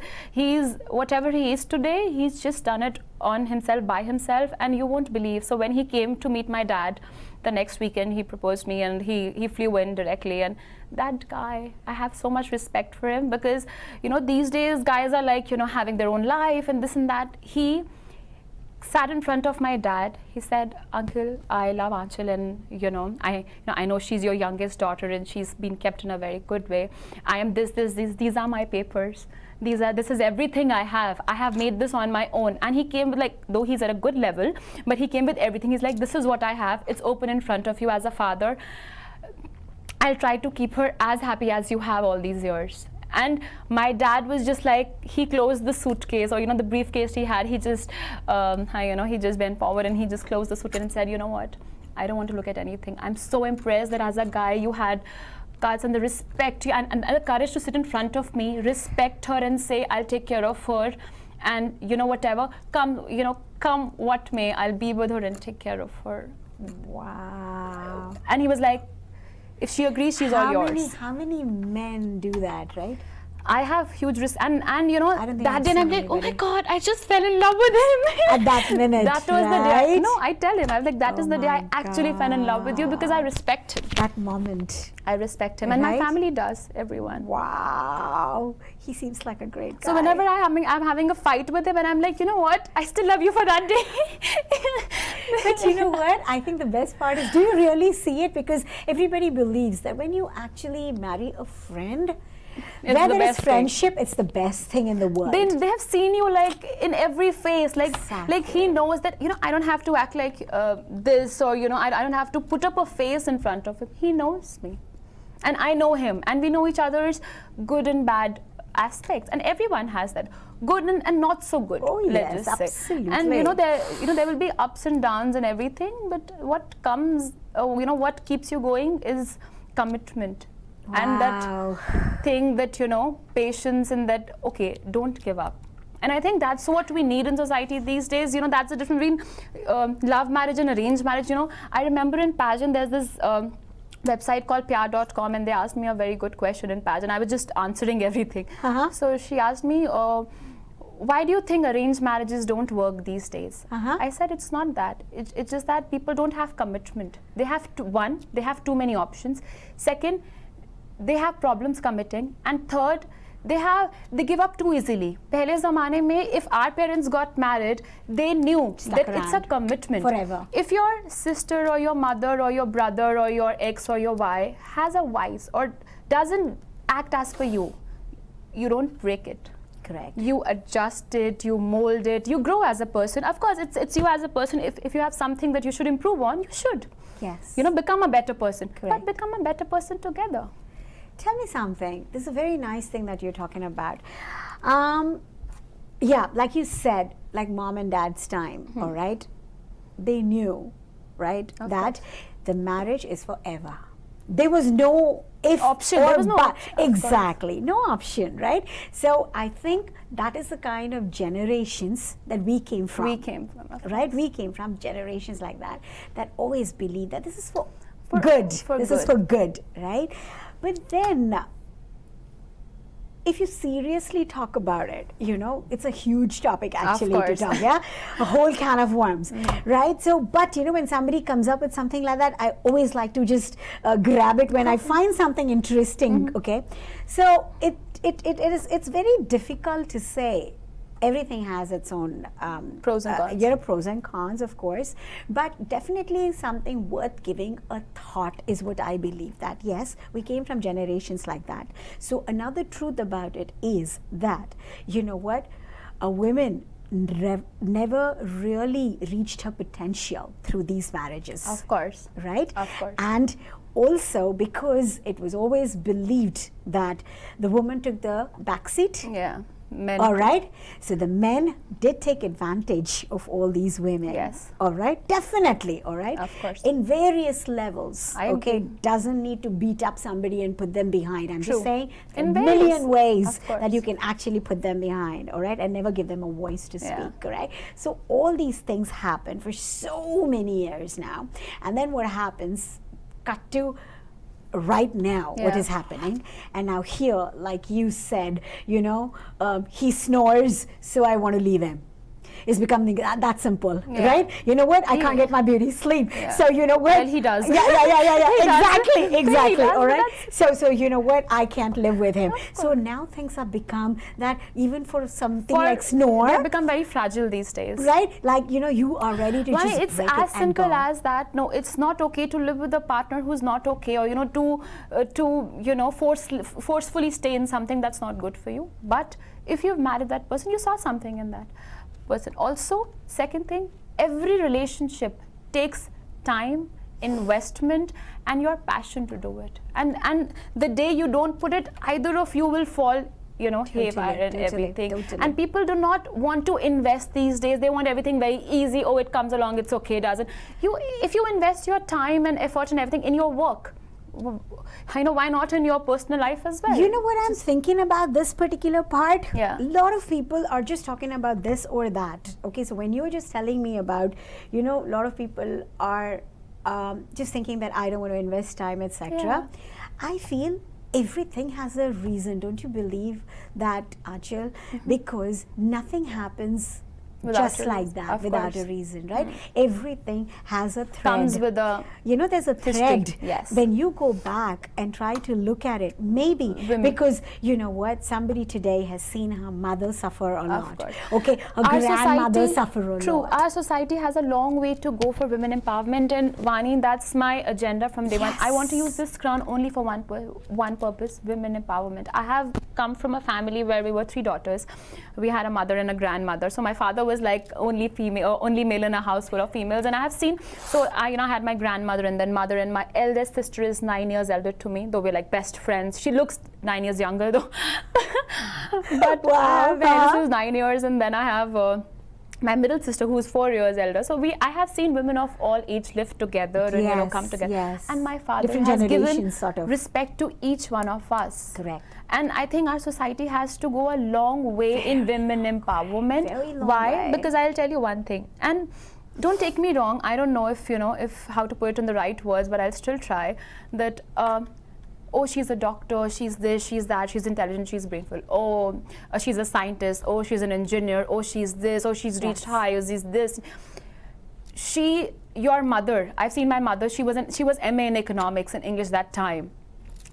whatever he is today, he's just done it on himself, by himself, and you won't believe. So when he came to meet my dad, the next weekend he proposed me, and he flew in directly. And that guy, I have so much respect for him, because these days guys are like having their own life and this and that. He sat in front of my dad. He said, "Uncle, I love Aanchal, and I know she's your youngest daughter, and she's been kept in a very good way. I am this. These are my papers. This is everything I have. I have made this on my own." And he came with, though he's at a good level, but he came with everything. He's like, "This is what I have. It's open in front of you as a father. I'll try to keep her as happy as you have all these years." And my dad was just like, he closed the suitcase, or the briefcase he had. He just he just bent forward and he just closed the suitcase and said, "You know what, I don't want to look at anything. I'm so impressed that as a guy you had guts and the respect and the courage to sit in front of me, respect her and say, I'll take care of her, and whatever come what may, I'll be with her and take care of her." Wow. And he was like, if she agrees, she's all yours. How many men do that, right? I have huge risk, and I don't think that day I'm like, anybody. oh my God, I just fell in love with him. At that minute, that was the day. right? No, I tell him, I was like, that is the day I actually fell in love with you, because I respect him. That moment. I respect him, and my family does, everyone. Wow. He seems like a great guy. So whenever I'm having a fight with him, and I'm like, you know what, I still love you for that day. But you know what? I think the best part is, do you really see it? Because everybody believes that when you actually marry a friend, where there is friendship, it's the best thing in the world. They have seen you like in every phase, like he knows that I don't have to act like this, or I don't have to put up a face in front of him. He knows me, and I know him, and we know each other's good and bad aspects, and everyone has that, good and not so good. Oh let's yes, just say. absolutely. And there will be ups and downs and everything, but what comes, what keeps you going is commitment. Wow. And that thing that, patience, and that, okay, don't give up. And I think that's what we need in society these days. That's the difference between love marriage and arranged marriage. I remember in pageant, there's this website called pyar.com, and they asked me a very good question in pageant. I was just answering everything. So she asked me, why do you think arranged marriages don't work these days? I said, it's not that. It's just that people don't have commitment. They have they have too many options. Second, they have problems committing, and third, they give up too easily. Pehle zamane mein, if our parents got married, they knew that it's a commitment forever. If your sister or your mother or your brother or your ex or your wife has a vice or doesn't act as per you, you don't break it. Correct. You adjust it, you mold it, you grow as a person. Of course, it's you as a person. If you have something that you should improve on, you should. Yes. Become a better person. Correct. But become a better person together. Tell me something. This is a very nice thing that you're talking about. Yeah, like you said, like mom and dad's time, all right? They knew, right, Of that course. the marriage is forever. There was no if Option. or There was no but. option, of course. Exactly, no option, right? So I think that is the kind of generations that we came from. We came from, of Right, course. we came from generations like that always believe that this is for For- good. for This is good. for good, right? But then, if you seriously talk about it, it's a huge topic actually to course. talk, yeah? A whole can of worms, right? So, but when somebody comes up with something like that, I always like to just grab it when I find something interesting, okay? So, it's very difficult to say. Everything has its own Pros and cons. Pros and cons, of course, but definitely something worth giving a thought is what I believe, that yes, we came from generations like that. So another truth about it is that, a woman never really reached her potential through these marriages. Of course. Right? Of course. And also because it was always believed that the woman took the back seat. Yeah. Men. All right. So the men did take advantage of all these women. Yes. All right. Definitely. All right. Of course. In various levels. I okay. agree. Doesn't need to beat up somebody and put them behind. I'm True. just saying In a various, million ways of course. that you can actually put them behind. All right. And never give them a voice to Yeah. speak. Correct. So all these things happen for so many years now. And then what happens? Cut to right now what Yeah. is happening, and now here, like you said, he snores, so I want to leave him. It's becoming that simple, Yeah. right? You know what? I can't get my beauty sleep. Yeah. So you know what? Well, he does. Yeah. He does. Exactly, He exactly. does, All but right. that's- So you know what? I can't live with him. Of So course. now things have become that even for something For- like snore, They've become very fragile these days. right? Like you are ready to Why just it's break it as and simple go. as that. No, it's not okay to live with a partner who's not okay, or to forcefully stay in something that's not good for you. But if you've married that person, you saw something in that person. Also, second thing, every relationship takes time, investment, and your passion to do it. And the day you don't put it, either of you will fall haywire and everything. Totally. And people do not want to invest these days. They want everything very easy. Oh, it comes along, it's okay, doesn't. If you invest your time and effort and everything in your work, why not in your personal life as well? You know what I'm thinking about this particular part? Yeah. A lot of people are just talking about this or that. Okay, so when you were just telling me about, a lot of people are just thinking that I don't want to invest time, etc. Yeah. I feel everything has a reason. Don't you believe that, Aanchal? Because nothing happens Without just a like reason, that, of without course. a reason, right? Everything has a thread. Comes with a There's a history, thread. yes. When you go back and try to look at it, maybe Women. because you know what, somebody today has seen her mother suffer a lot. course. Okay, her Our grandmother society- suffer a True, lot. our society has a long way to go for women empowerment, and Vani, that's my agenda from day one. I want to use this crown only for one purpose: women empowerment. I have come from a family where we were 3 daughters. We had a mother and a grandmother. So my father was like only male in a house full of females, and I have seen. So I had my grandmother and then mother, and my eldest sister is 9 years elder to me, though we're like best friends. She looks 9 years younger though. But Wow. I have my eldest who's 9 years, and then I have my middle sister who's 4 years elder. So I have seen women of all age live together and come together. yes. And my father Different has given generations, sort of. respect to each one of us. Correct. And I think our society has to go a long way in women empowerment. Very long Why? way. Because I'll tell you one thing. And don't take me wrong. I don't know if how to put it in the right words, but I'll still try. That oh, she's a doctor, she's this, she's that, she's intelligent, she's brainful. Oh, she's a scientist. Oh, she's an engineer. Oh, she's this. Oh, she's reached high. Oh, she's this. Your mother. I've seen my mother. She was MA in economics and English that time.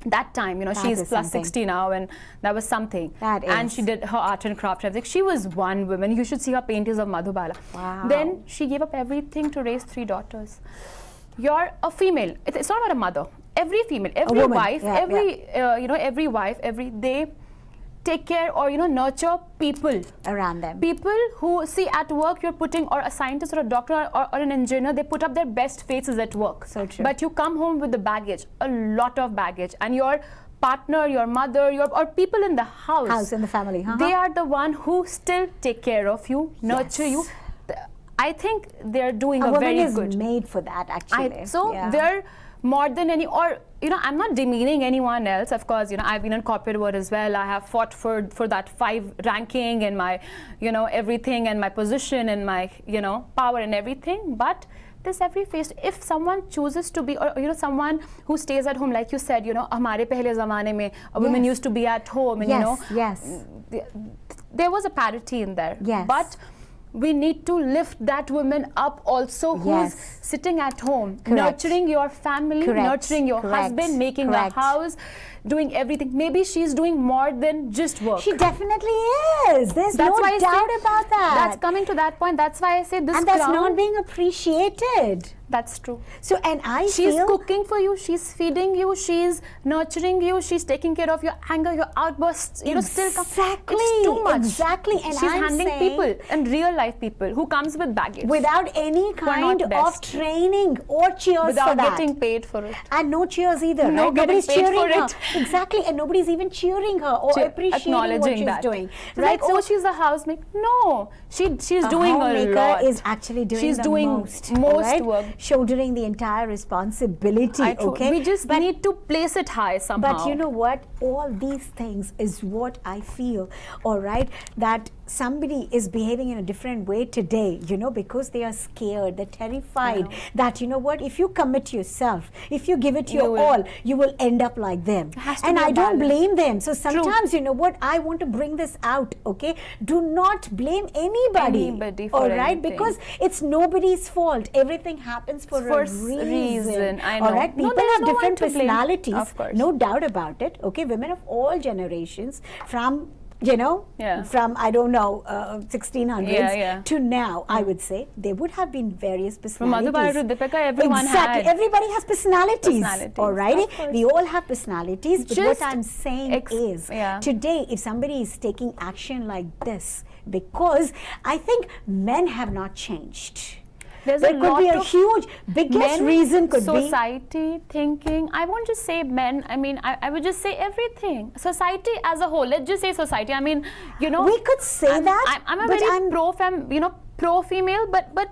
That time, she's is plus something. 60 now, and that was something. That And is. she did her art and craft. Everything. She was one woman. You should see her paintings of Madhubala. Wow. Then she gave up everything to raise 3 daughters. You're a female. It's not about a mother. Every female, every woman. wife, Yeah, every wife, they take care or nurture people. Around them. People who see at work you're putting, or a scientist or a doctor or an engineer, they put up their best faces at work. So true. But you come home with the baggage, a lot of baggage, and your partner, your mother, or people in the house House in the family. they are the one who still take care of you, nurture Yes. you. I think they're doing a a woman very is good. made for that, actually. They're more than any, or I'm not demeaning anyone else. Of course, I've been in corporate world as well. I have fought for that 5 ranking and my, everything, and my position and my, power and everything. But this every phase, if someone chooses to be, or someone who stays at home, like you said, हमारे पहले ज़माने में a women used to be at home, and there was a parity in there. But we need to lift that woman up also, who's sitting at home, nurturing your family, nurturing your husband, making a house, doing everything. Maybe she's doing more than just work. She definitely is. There's no doubt about that. That's coming to that point. That's why I say this. And that's not being appreciated. That's true. So, and she's cooking for you, she's feeding you, she's nurturing you, she's taking care of your anger, your outbursts. Still come. It's too much. Exactly. And she's handling people and real life people who comes with baggage without any kind of training or cheers without for that. getting paid for it. And no cheers either. No, right? Nobody's cheering her. It. Exactly. And nobody's even cheering her or appreciating what she's doing. Right? So she's a housemaid. No, she's doing a lot. A homemaker is actually doing she's doing most work. Shouldering the entire responsibility. We just need to place it high somehow. But you know what? All these things is what I feel, all right, that somebody is behaving in a different way today, because they are scared, they're terrified that, what, if you commit yourself, if you give it your all, you will end up like them. And I don't blame them. So sometimes, what, I want to bring this out, okay? Do not blame anybody for all right? anything. Because it's nobody's fault. Everything happens for a reason. I know. All right? People have different personalities, of course. no doubt about it, okay? Women of all generations, from from, I don't know, 1600s to now, I would say, there would have been various personalities. From Madhubala to Deepika, everyone had. Everybody has personalities. All right? Of We all have personalities. But what I'm saying is, today, if somebody is taking action like this, because I think men have not changed. There could be a huge, biggest reason could be society thinking. I won't just say men. I mean, I would just say everything. Society as a whole. Let's just say society. I mean, we could say that. I'm a very pro-female, but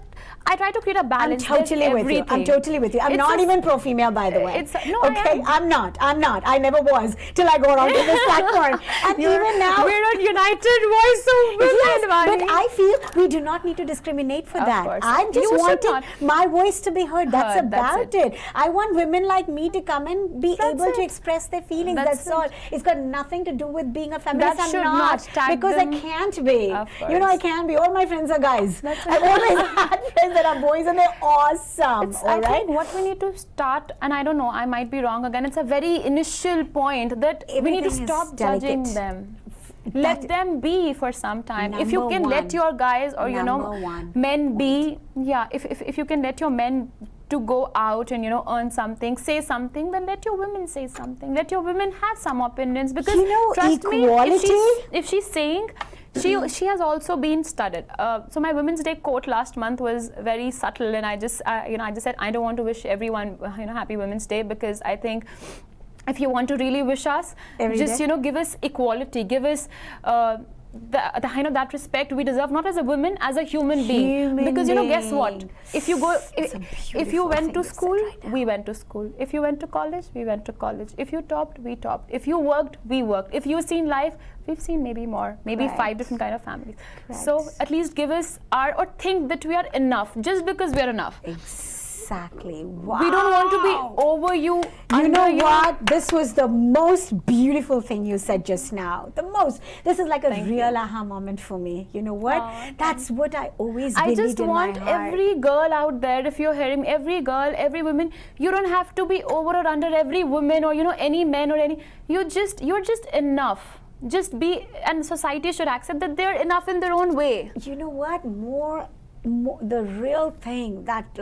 I try to create a balance. I'm totally with you. I'm totally with you. I'm not even pro-female, by the way. Okay, I'm not. I never was till I got onto this platform. And even now, we're a united voice of women. Yes, but I feel we do not need to discriminate for that. I just wanted my voice to be heard. That's about it. I want women like me to come and be able to express their feelings. That's all. It's got nothing to do with being a feminist. I'm not because I can't be. I can be. All my friends are guys. I've always had friends that are boys and they're awesome. I think what we need to start, and I don't know, I might be wrong again, it's a very initial point that we need to stop judging them. Let them be for some time. If you can let your guys or men be, if you can let your men to go out and earn something, say something, then let your women say something. Let your women have some opinions, because trust equality? me, if she's saying, she has also been studied. So my Women's Day quote last month was very subtle, and I just said I don't want to wish everyone Happy Women's Day, because I think if you want to really wish us, give us equality, give us that respect we deserve, not as a woman, as a human being. Because guess what? If you went to school, we went to school. If you went to college, we went to college. If you topped, we topped. If you worked, we worked. If you've seen life, we've seen maybe more, maybe 5 different kind of families. So at least give us or think that we are enough, just because we are enough. Exactly. Wow. We don't want to be over you. You know what? This was the most beautiful thing you said just now. This is like a real aha moment for me. You know what? That's what I always believed in my heart. I just want every girl out there, if you're hearing me, every girl, every woman, you don't have to be over or under every woman or any man or any. You're just enough. Just be, and society should accept that they're enough in their own way. You know what? More the real thing that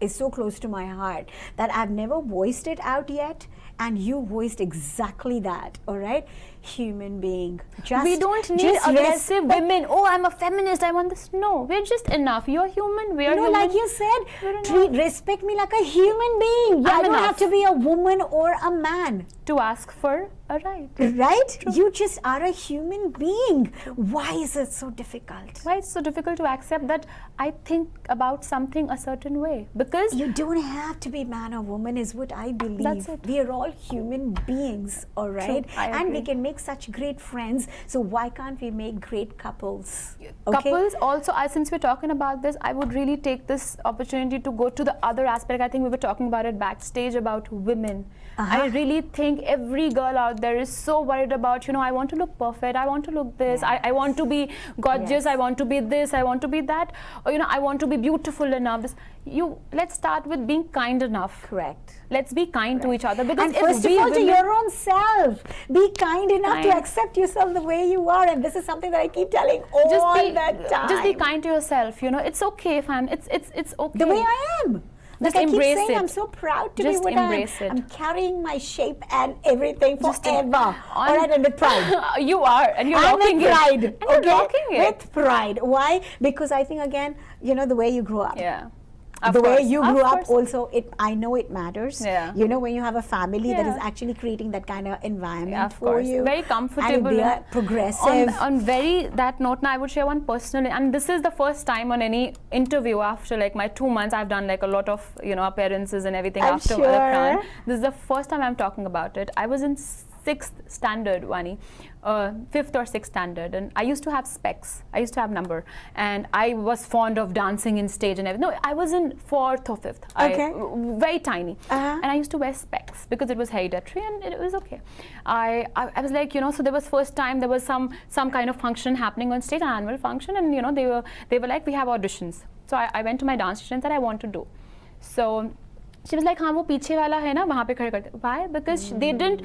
is so close to my heart, that I've never voiced it out yet, and you voiced exactly that, all right? human being. We don't need aggressive women. Oh, I'm a feminist, I want this. No, we're just enough. You're human, we're human. Like you said, respect me like a human being. I don't have to be a woman or a man to ask for a right. Right? True. You just are a human being. Why is it so difficult? Why it's so difficult to accept that I think about something a certain way? Because you don't have to be man or woman is what I believe. That's it. We are all human beings, all right? And we can make such great friends. So why can't we make great couples? Okay? Couples also, since we're talking about this, I would really take this opportunity to go to the other aspect. I think we were talking about it backstage about women. I really think every girl out there is so worried about, I want to look perfect, I want to look this, I want to be gorgeous, I want to be this, I want to be that, or I want to be beautiful enough. Let's start with being kind enough. Correct. Let's be kind to each other. Because and first of all, to your own self. Be kind enough to accept yourself the way you are. And this is something that I keep telling all the time. Just be kind to yourself. It's okay if it's okay. The way I am. Just like I keep embrace saying, it. I'm so proud to just be what embrace I am. it. I'm carrying my shape and everything forever. All right, and with pride. You are, and you're rocking with pride. it. And you're rocking it. With pride. Why? Because I think, again, the way you grew up. Yeah. The way you grew up also, I know it matters. Yeah. When you have a family that is actually creating that kind of environment for you. Very comfortable. And they are progressive. On that note, now I would share one personal, and this is the first time on any interview after like my 2 months, I've done like a lot of, appearances and everything after the crown. This is the first time I'm talking about it. I was in 6th standard, Vani, 5th or 6th standard, and I used to have specs. I used to have number, and I was fond of dancing in stage and everything. No, I was in 4th or 5th. Very tiny, and I used to wear specs because it was hereditary and it was okay. I was like, so there was first time there was some kind of function happening on stage, an annual function, and they were like, we have auditions. So I went to my dance teacher and said I want to do. So she was like, हाँ वो पीछे वाला है ना वहाँ पे खड़े करते. Why? Because they didn't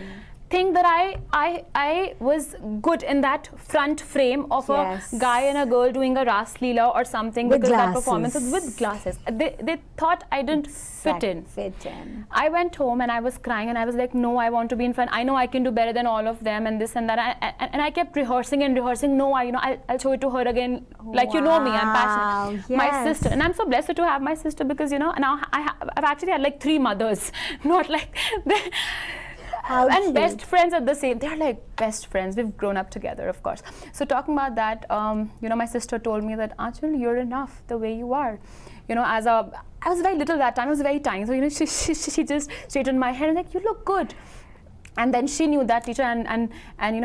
think that I was good in that front frame of a guy and a girl doing a Ras Leela or something, with because glasses. that performance was with glasses. They thought I didn't fit in. I went home and I was crying and I was like, no, I want to be in front. I know I can do better than all of them and this and that. And I kept rehearsing and rehearsing. No, I'll show it to her again. Like, me, I'm passionate. Yes. My sister, and I'm so blessed to have my sister because, now I've actually had like 3 mothers, not like... and best friends at the same. They're like best friends. We've grown up together, of course. So talking about that, my sister told me that Aanchal, you're enough the way you are. I was very little that time. I was very tiny. So she just straightened my hair and like, you look good. And then she knew that teacher, and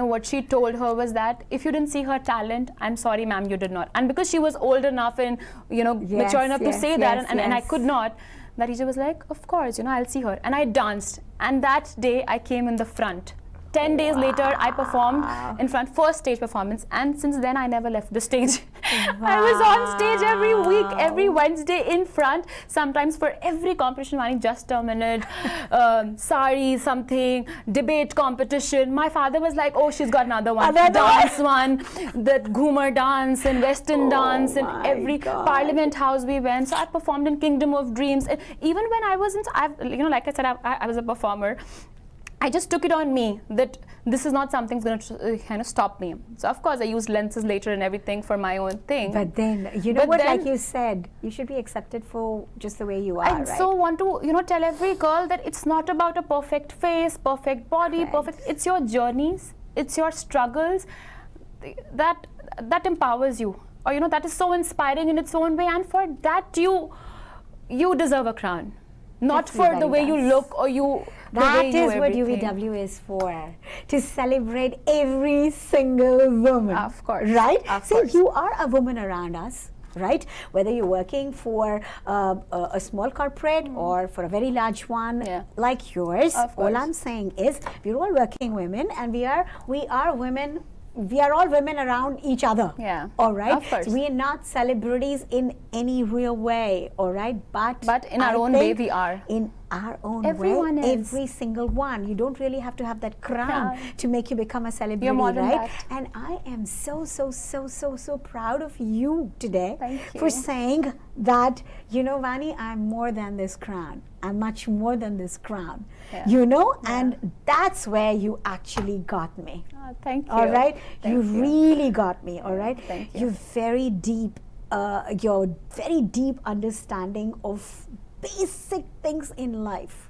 what she told her was that if you didn't see her talent, I'm sorry, ma'am, you did not. And because she was old enough and mature enough to say that, and I could not. That teacher was like, of course, I'll see her. And I danced. And that day, I came in the front. 10 days later, I performed in front, first stage performance. And since then, I never left the stage. I was on stage every week, every Wednesday in front. Sometimes for every competition, just a minute, sari, something, debate competition. My father was like, oh, she's got another one. Dance one, the Ghumar dance and Western dance, and every Parliament House we went. So I performed in Kingdom of Dreams. And even when I wasn't, like I said, I was a performer. I just took it on me that this is not something that's going to kind of stop me. So of course I used lenses later and everything for my own thing. But then, like you said, you should be accepted for just the way you are, I so want to, tell every girl that it's not about a perfect face, perfect body, perfect. It's your journeys, it's your struggles that empowers you. Or, that is so inspiring in its own way. And for that, you deserve a crown. Not for the way you look or you... That is what UVW is for, to celebrate every single woman. Of course. Right? Of So course. you are a woman around us, right? Whether you're working for a small corporate or for a very large one like yours, all I'm saying is we're all working women, and we are women. We are all women around each other. Yeah. All right. Of course. So we are not celebrities in any real way. All right. But in our own way we are. In our own Everyone way. is. Every single one. You don't really have to have that crown to make you become a celebrity, You're more than right? that. And I am so proud of you today Thank for you. saying that, you know, Vani, I'm more than this crown. I'm much more than this crown. Yeah. You know, and that's where you actually got me. Thank you. All right, Thank you you. really got me. All right, Thank you. You're very deep. Your very deep understanding of basic things in life.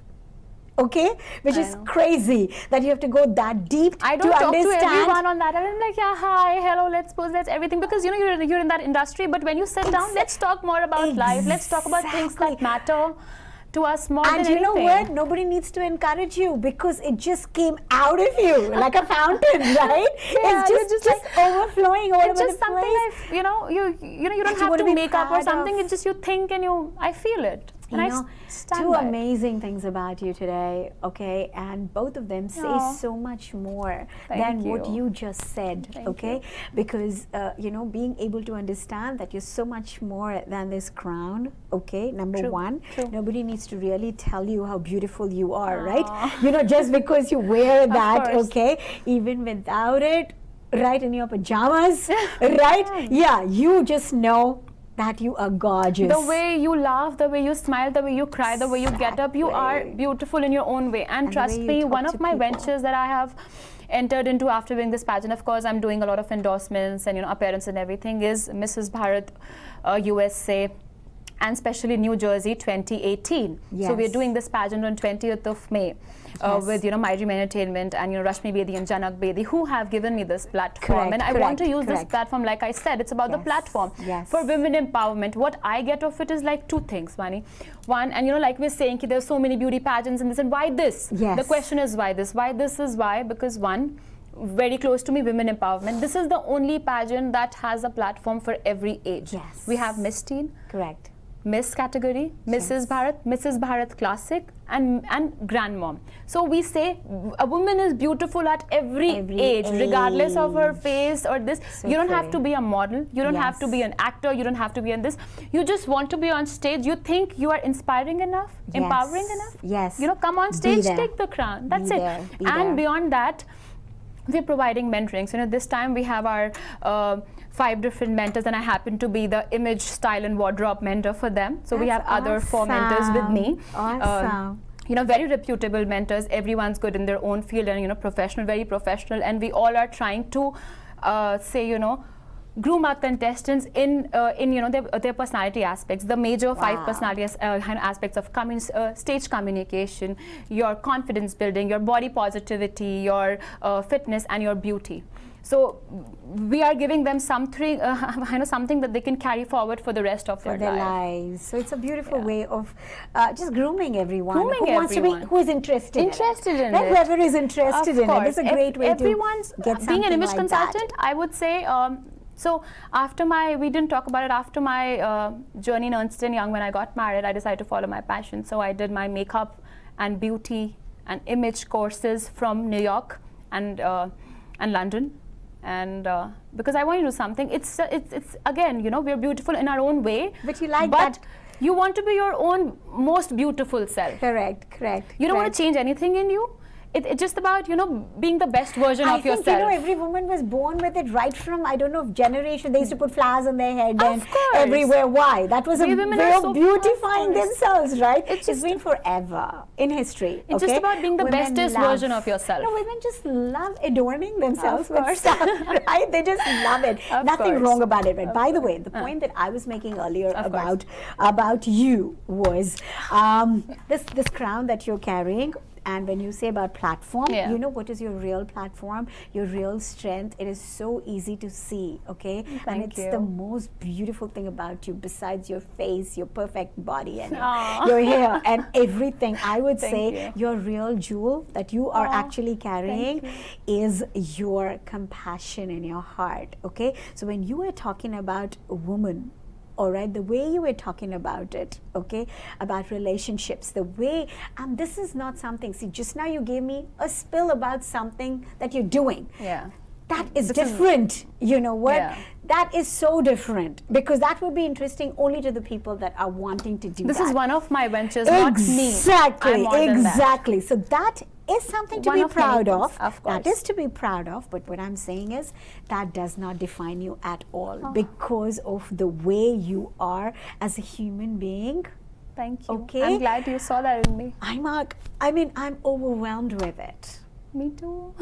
Okay, which I is know. crazy that you have to go that deep I don't to talk understand. to everyone on that. I'm like, yeah, hi, hello, let's pose, let's everything. Because, you know, you're in that industry. But when you sit down, let's talk more about life. Let's talk about things that Exactly. matter to us more And than you know anything. what? Nobody needs to encourage you because it just came out of you like a fountain, right? Yeah, It's you're just just overflowing all It's over just the something place. you don't you have wanna to be make up or proud something. of. It's just you think and I feel it. And You I know, stand two by it. amazing things about you today, okay? And both of them say Aw. so much more Thank than what you. you just said, Thank okay? you. Because, you know, being able to understand that you're so much more than this crown, okay? Number True, one, true. nobody needs to really tell you how beautiful you are, Aw. right? You know, just because you wear that, course. okay? Even without it, right in your pajamas, right? Yeah, you just know that you are gorgeous. The way you laugh, the way you smile, the way you cry, the way you get up, you are Exactly. beautiful in your own way. And the trust way you me, talk one to of my people. ventures that I have entered into after doing this pageant, of course, I'm doing a lot of endorsements and, you know, appearance and everything, is Mrs. Bharat USA and especially New Jersey 2018. So we're Yes. doing this pageant on 20th of May Yes. with, you know, My Dream Entertainment and, you know, Rashmi Bedi and Janak Bedi, who have given me this platform. Correct, And I want to correct, use this correct. platform, like I said, it's about the Yes, platform yes. for women empowerment. What I get of it is like two things, Vani. One, and you know, like we're saying, ki there's so many beauty pageants and this, and why this? Yes. The question is why this? Why this is why? Because one, very close to me, women empowerment. This is the only pageant that has a platform for every age. Yes. We have Miss Teen, Correct. Miss category, Mrs. Bharat, Mrs. Bharat Classic, and Grandmom. So we say a woman is beautiful at every age, regardless of her face or this. So you don't have pretty. to be a model. You don't have to Yes. be an actor. You don't have to be in this. You just want to be on stage. You think you are inspiring enough, Yes. empowering enough. Yes. You know, come on Be stage, there. take the crown. That's Be it. there, be And there. beyond that, we're providing mentoring. So, you know, this time we have our 5 different mentors, and I happen to be the image, style, and wardrobe mentor for them. So we have That's other 4 mentors with me. Awesome. You know, very reputable mentors. Everyone's good in their own field and, you know, professional, very professional. And we all are trying to say, you know, groom our contestants in you know, their personality aspects, the major 5 Wow. personality aspects of stage communication, your confidence building, your body positivity, your fitness, and your beauty. So we are giving them something, you know, something that they can carry forward for the rest of For their their life. lives. So it's a beautiful way of just grooming everyone. Grooming who wants to be, everyone. who is interested in it. Right? it. Whoever is interested in it. It's a great way Everyone's to get something being an image like consultant, I would say. So after we didn't talk about it, after my journey in Ernst & Young, when I got married, I decided to follow my passion. So I did my makeup and beauty and image courses from New York and London. And because I want to do something, it's again, you know, we're beautiful in our own way. But you like but that. you want to be your own most beautiful self. Correct, correct. You don't want correct. to change anything in you. It's just about, you know, being the best version I of think, yourself. you know, every woman was born with it right from, I don't know, generation. They used to put flowers on their head Of and course. everywhere. Why? That was a We women way are of so- beautifying of course. themselves, right? It's It's been forever in history. It's just okay? about being the Women bestest love- version of yourself. No, women just love adorning themselves Of with course. stuff, right? They just love it. Of Nothing course. wrong about it. But by the way, the point that I was making earlier Of course. about you was this crown that you're carrying. And when you say about platform, Yeah. you know what is your real platform, your real strength. It is so easy to see, okay? and Thank it's you. the most beautiful thing about you, besides your face, your perfect body, and Aw. your hair, and everything. I would Thank say you. your real jewel that you are Aw, actually carrying is your compassion in your heart, okay? So when you are talking about a woman, all right, the way you were talking about it, okay, about relationships, the way, and this is not something, see, just now you gave me a spill about something that you're doing. Yeah. that is different. You know what? Yeah. That is so different, because that would be interesting only to the people that are wanting to do This that. is one of my ventures, not me. Exactly, I'm more than that. exactly. So that is something to One be of many proud things, of. of course. That is to be proud of. But what I'm saying is that does not define you at all, because of the way you are as a human being. Thank you. Okay. I'm glad you saw that in me. I'm overwhelmed with it. Me too.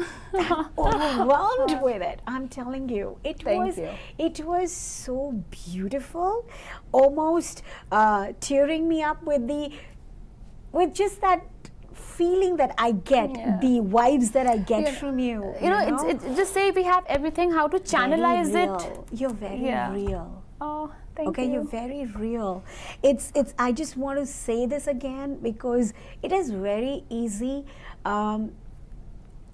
Overwhelmed with it. I'm telling you, Thank you. it was so beautiful, almost tearing me up with just that feeling that I get, Yeah. the vibes that I get Yeah. from you. You know, it's just say we have everything, how to channelize very it. real. You're very Yeah. real. Oh, thank Okay, you. you're very real. It's I just want to say this again, because it is very easy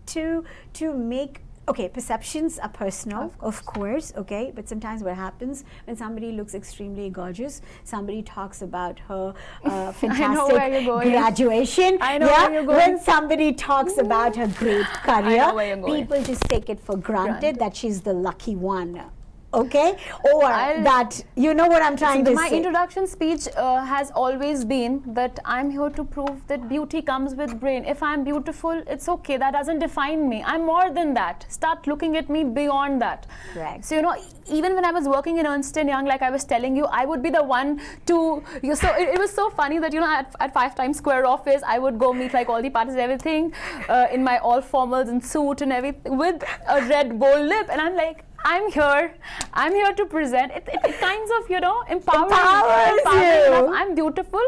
to make, okay, perceptions are personal, of course, okay, but sometimes what happens when somebody looks extremely gorgeous, somebody talks about her fantastic where you're going. graduation. I know where you're going. When somebody talks about her great career, know where you're going. people just take it for granted that she's the lucky one. Okay, or that, you know what I'm trying to My say. introduction speech has always been that I'm here to prove that beauty comes with brain. If I'm beautiful, it's okay. That doesn't define me. I'm more than that. Start looking at me beyond that. Correct. So, you know, even when I was working in Ernst & Young, like I was telling you, I would be the one to, so it was so funny that, you know, at 5 Times Square office, I would go meet like all the parties and everything in my all formals and suit and everything with a red bold lip. And I'm like, I'm here to present. It kinds of, you know, empowers you. enough. I'm beautiful,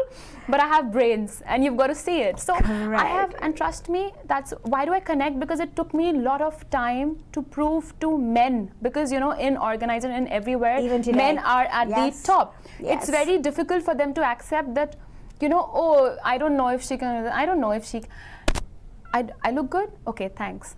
but I have brains, and you've got to see it. So I have, and trust me, that's why do I connect? Because it took me a lot of time to prove to men, because, you know, in organizing and everywhere, Even today. men are at the top. Yes. It's very difficult for them to accept that, you know, oh, I don't know if she can, I don't know if she, I look good? Okay, thanks.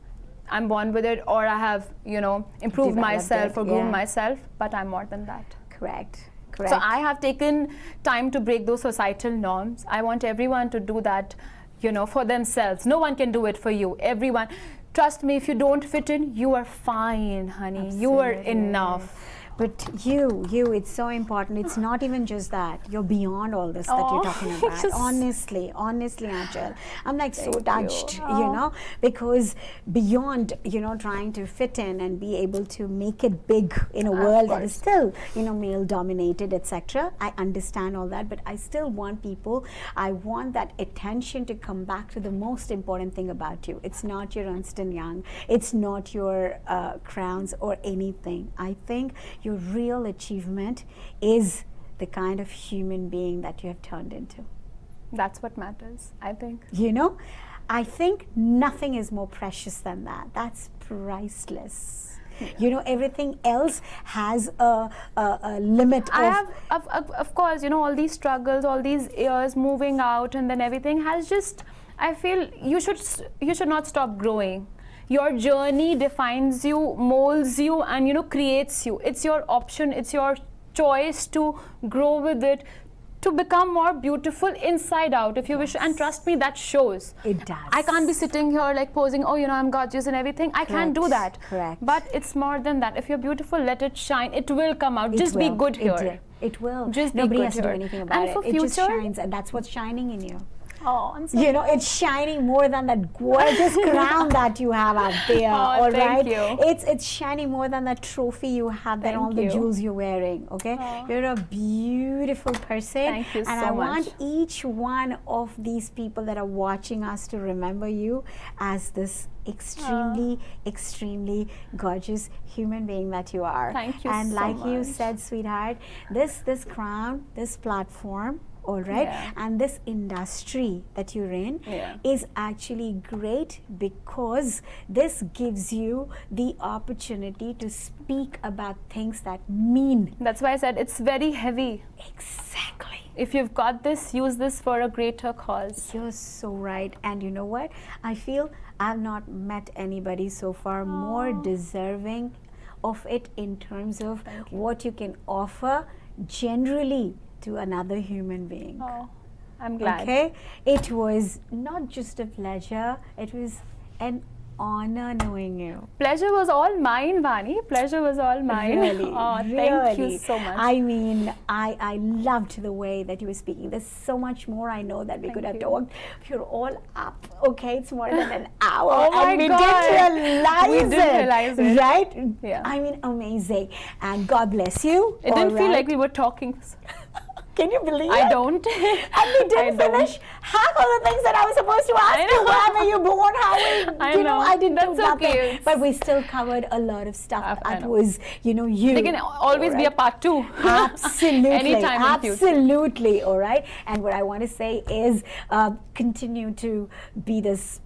I'm born with it, or I have, you know, improved Developed myself it, or groomed yeah. myself, but I'm more than that. Correct. So I have taken time to break those societal norms. I want everyone to do that, you know, for themselves. No one can do it for you. Everyone. Trust me, if you don't fit in, you are fine, honey. You are Absolutely. enough. But you, it's so important. It's not even just that. You're beyond all this that you're Oh, talking about. yes. Honestly, Aanchal. I'm like so Thank touched, you. you know, because beyond, you know, trying to fit in and be able to make it big in a world that is still, you know, male dominated, etc. I understand all that, but I still want people, I want that attention to come back to the most important thing about you. It's not your Ernst & Young. It's not your crowns or anything. I think your real achievement is the kind of human being that you have turned into. That's what matters, I think. You know, I think nothing is more precious than that. That's priceless. You know, everything else has a limit I have, of course, you know, all these struggles, all these years moving out, and then everything has just, I feel you should not stop growing. Your journey defines you, molds you, and, you know, creates you. It's your option, it's your choice to grow with it, to become more beautiful inside out, if you wish. And trust me, that shows. It does. I can't be sitting here like posing, oh, you know, I'm gorgeous and everything. I can't do that. Correct. But it's more than that. If you're beautiful, let it shine. It will come out. Just be good here. It will. Just be Nobody good has to do here. anything about And it. for It just future- shines, and that's what's shining in you. Oh, I'm so You know, it's shining more than that gorgeous crown that you have out there. Oh, all thank right, you. It's shining more than that trophy you have, than Thank all the you. jewels you're wearing. Okay, Oh. you're a beautiful person. Thank you and so I much. want each one of these people that are watching us to remember you as this extremely gorgeous human being that you are. Thank you and so like you much. said, sweetheart, this crown, this platform, all right, Yeah. and this industry that you're in Yeah. is actually great, because this gives you the opportunity to speak about things that mean. That's why I said it's very heavy. Exactly. If you've got this, use this for a greater cause. You're so right. And you know what? I feel I've not met anybody so far more deserving of it in terms of what you can offer generally to another human being. Oh, I'm glad. Okay, it was not just a pleasure, it was an honor knowing you. Pleasure was all mine, Vani. Pleasure was all mine. Really, Thank you so much. I mean, I loved the way that you were speaking. There's so much more I know that we could have talked. You're all up. Okay, it's more than an hour. Oh my and we God. didn't realize We didn't realize it. Right? Yeah. I mean, amazing. And God bless you. It didn't all feel right? like we were talking. Can you believe it? I don't. And we didn't finish half of the things that I was supposed to ask I you. know. Where were you born? How were I you know, know. I didn't That's do nothing. okay. But we still covered a lot of stuff I that know. was, you know, you. There can always be a part 2. Absolutely. Anytime in future. Absolutely. All right. And what I want to say is continue to be this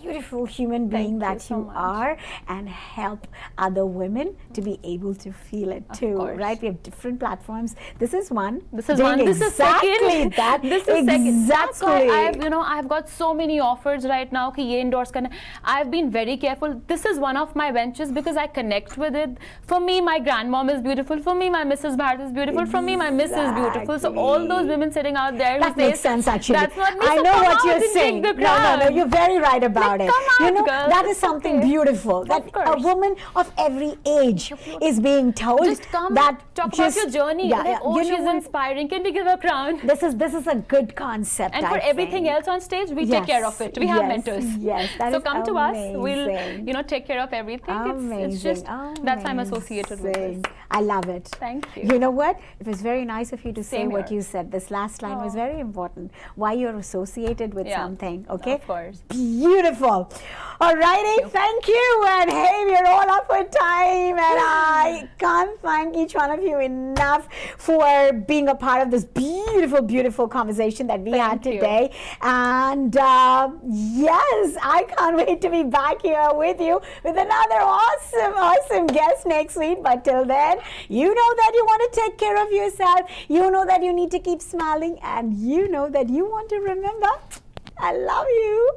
beautiful human being Thank you that so you much. are, and help other women to be able to feel it too. course. Right? We have different platforms. This is one. This is Doing one. This is exactly second. that. This is second. That's why Exactly. I've got so many offers right now. Ki ye endorse karna. I've been very careful. This is one of my ventures because I connect with it. For me, my grandmom is beautiful. For me, my Mrs. Bharat is beautiful. For me, my Miss is beautiful. So all those women sitting out there who That makes say, sense, actually. That's not me. I So know come what out you're and saying. take the No, crown. you're very right about it. come You out, know, girl. that is It's something okay. beautiful. That course. a woman of every age is being told Just come that talk just, about your journey. Yeah, Like, yeah. oh, You know she's what? inspiring. Can we give her a crown? This is a good concept. And for I everything think. else on stage, we take care of it. We have mentors. Yes, that so is come to us. We'll, amazing. take care of everything. Amazing. It's just that's why I'm associated with Amazing. this. I love it. Thank you. You know what? It was very nice of you to say Same what here. you said. This last line was Oh. very important. Why you're associated with Yeah. something. Okay. Of course. Beautiful. Alrighty, thank you. And hey, we're all up for time, and I can't thank each one of you enough for being a part of this beautiful, beautiful conversation that we had Thank you. today. And yes, I can't wait to be back here with you with another awesome, awesome guest next week. But till then, you know that you want to take care of yourself. You know that you need to keep smiling, and you know that you want to remember, I love you.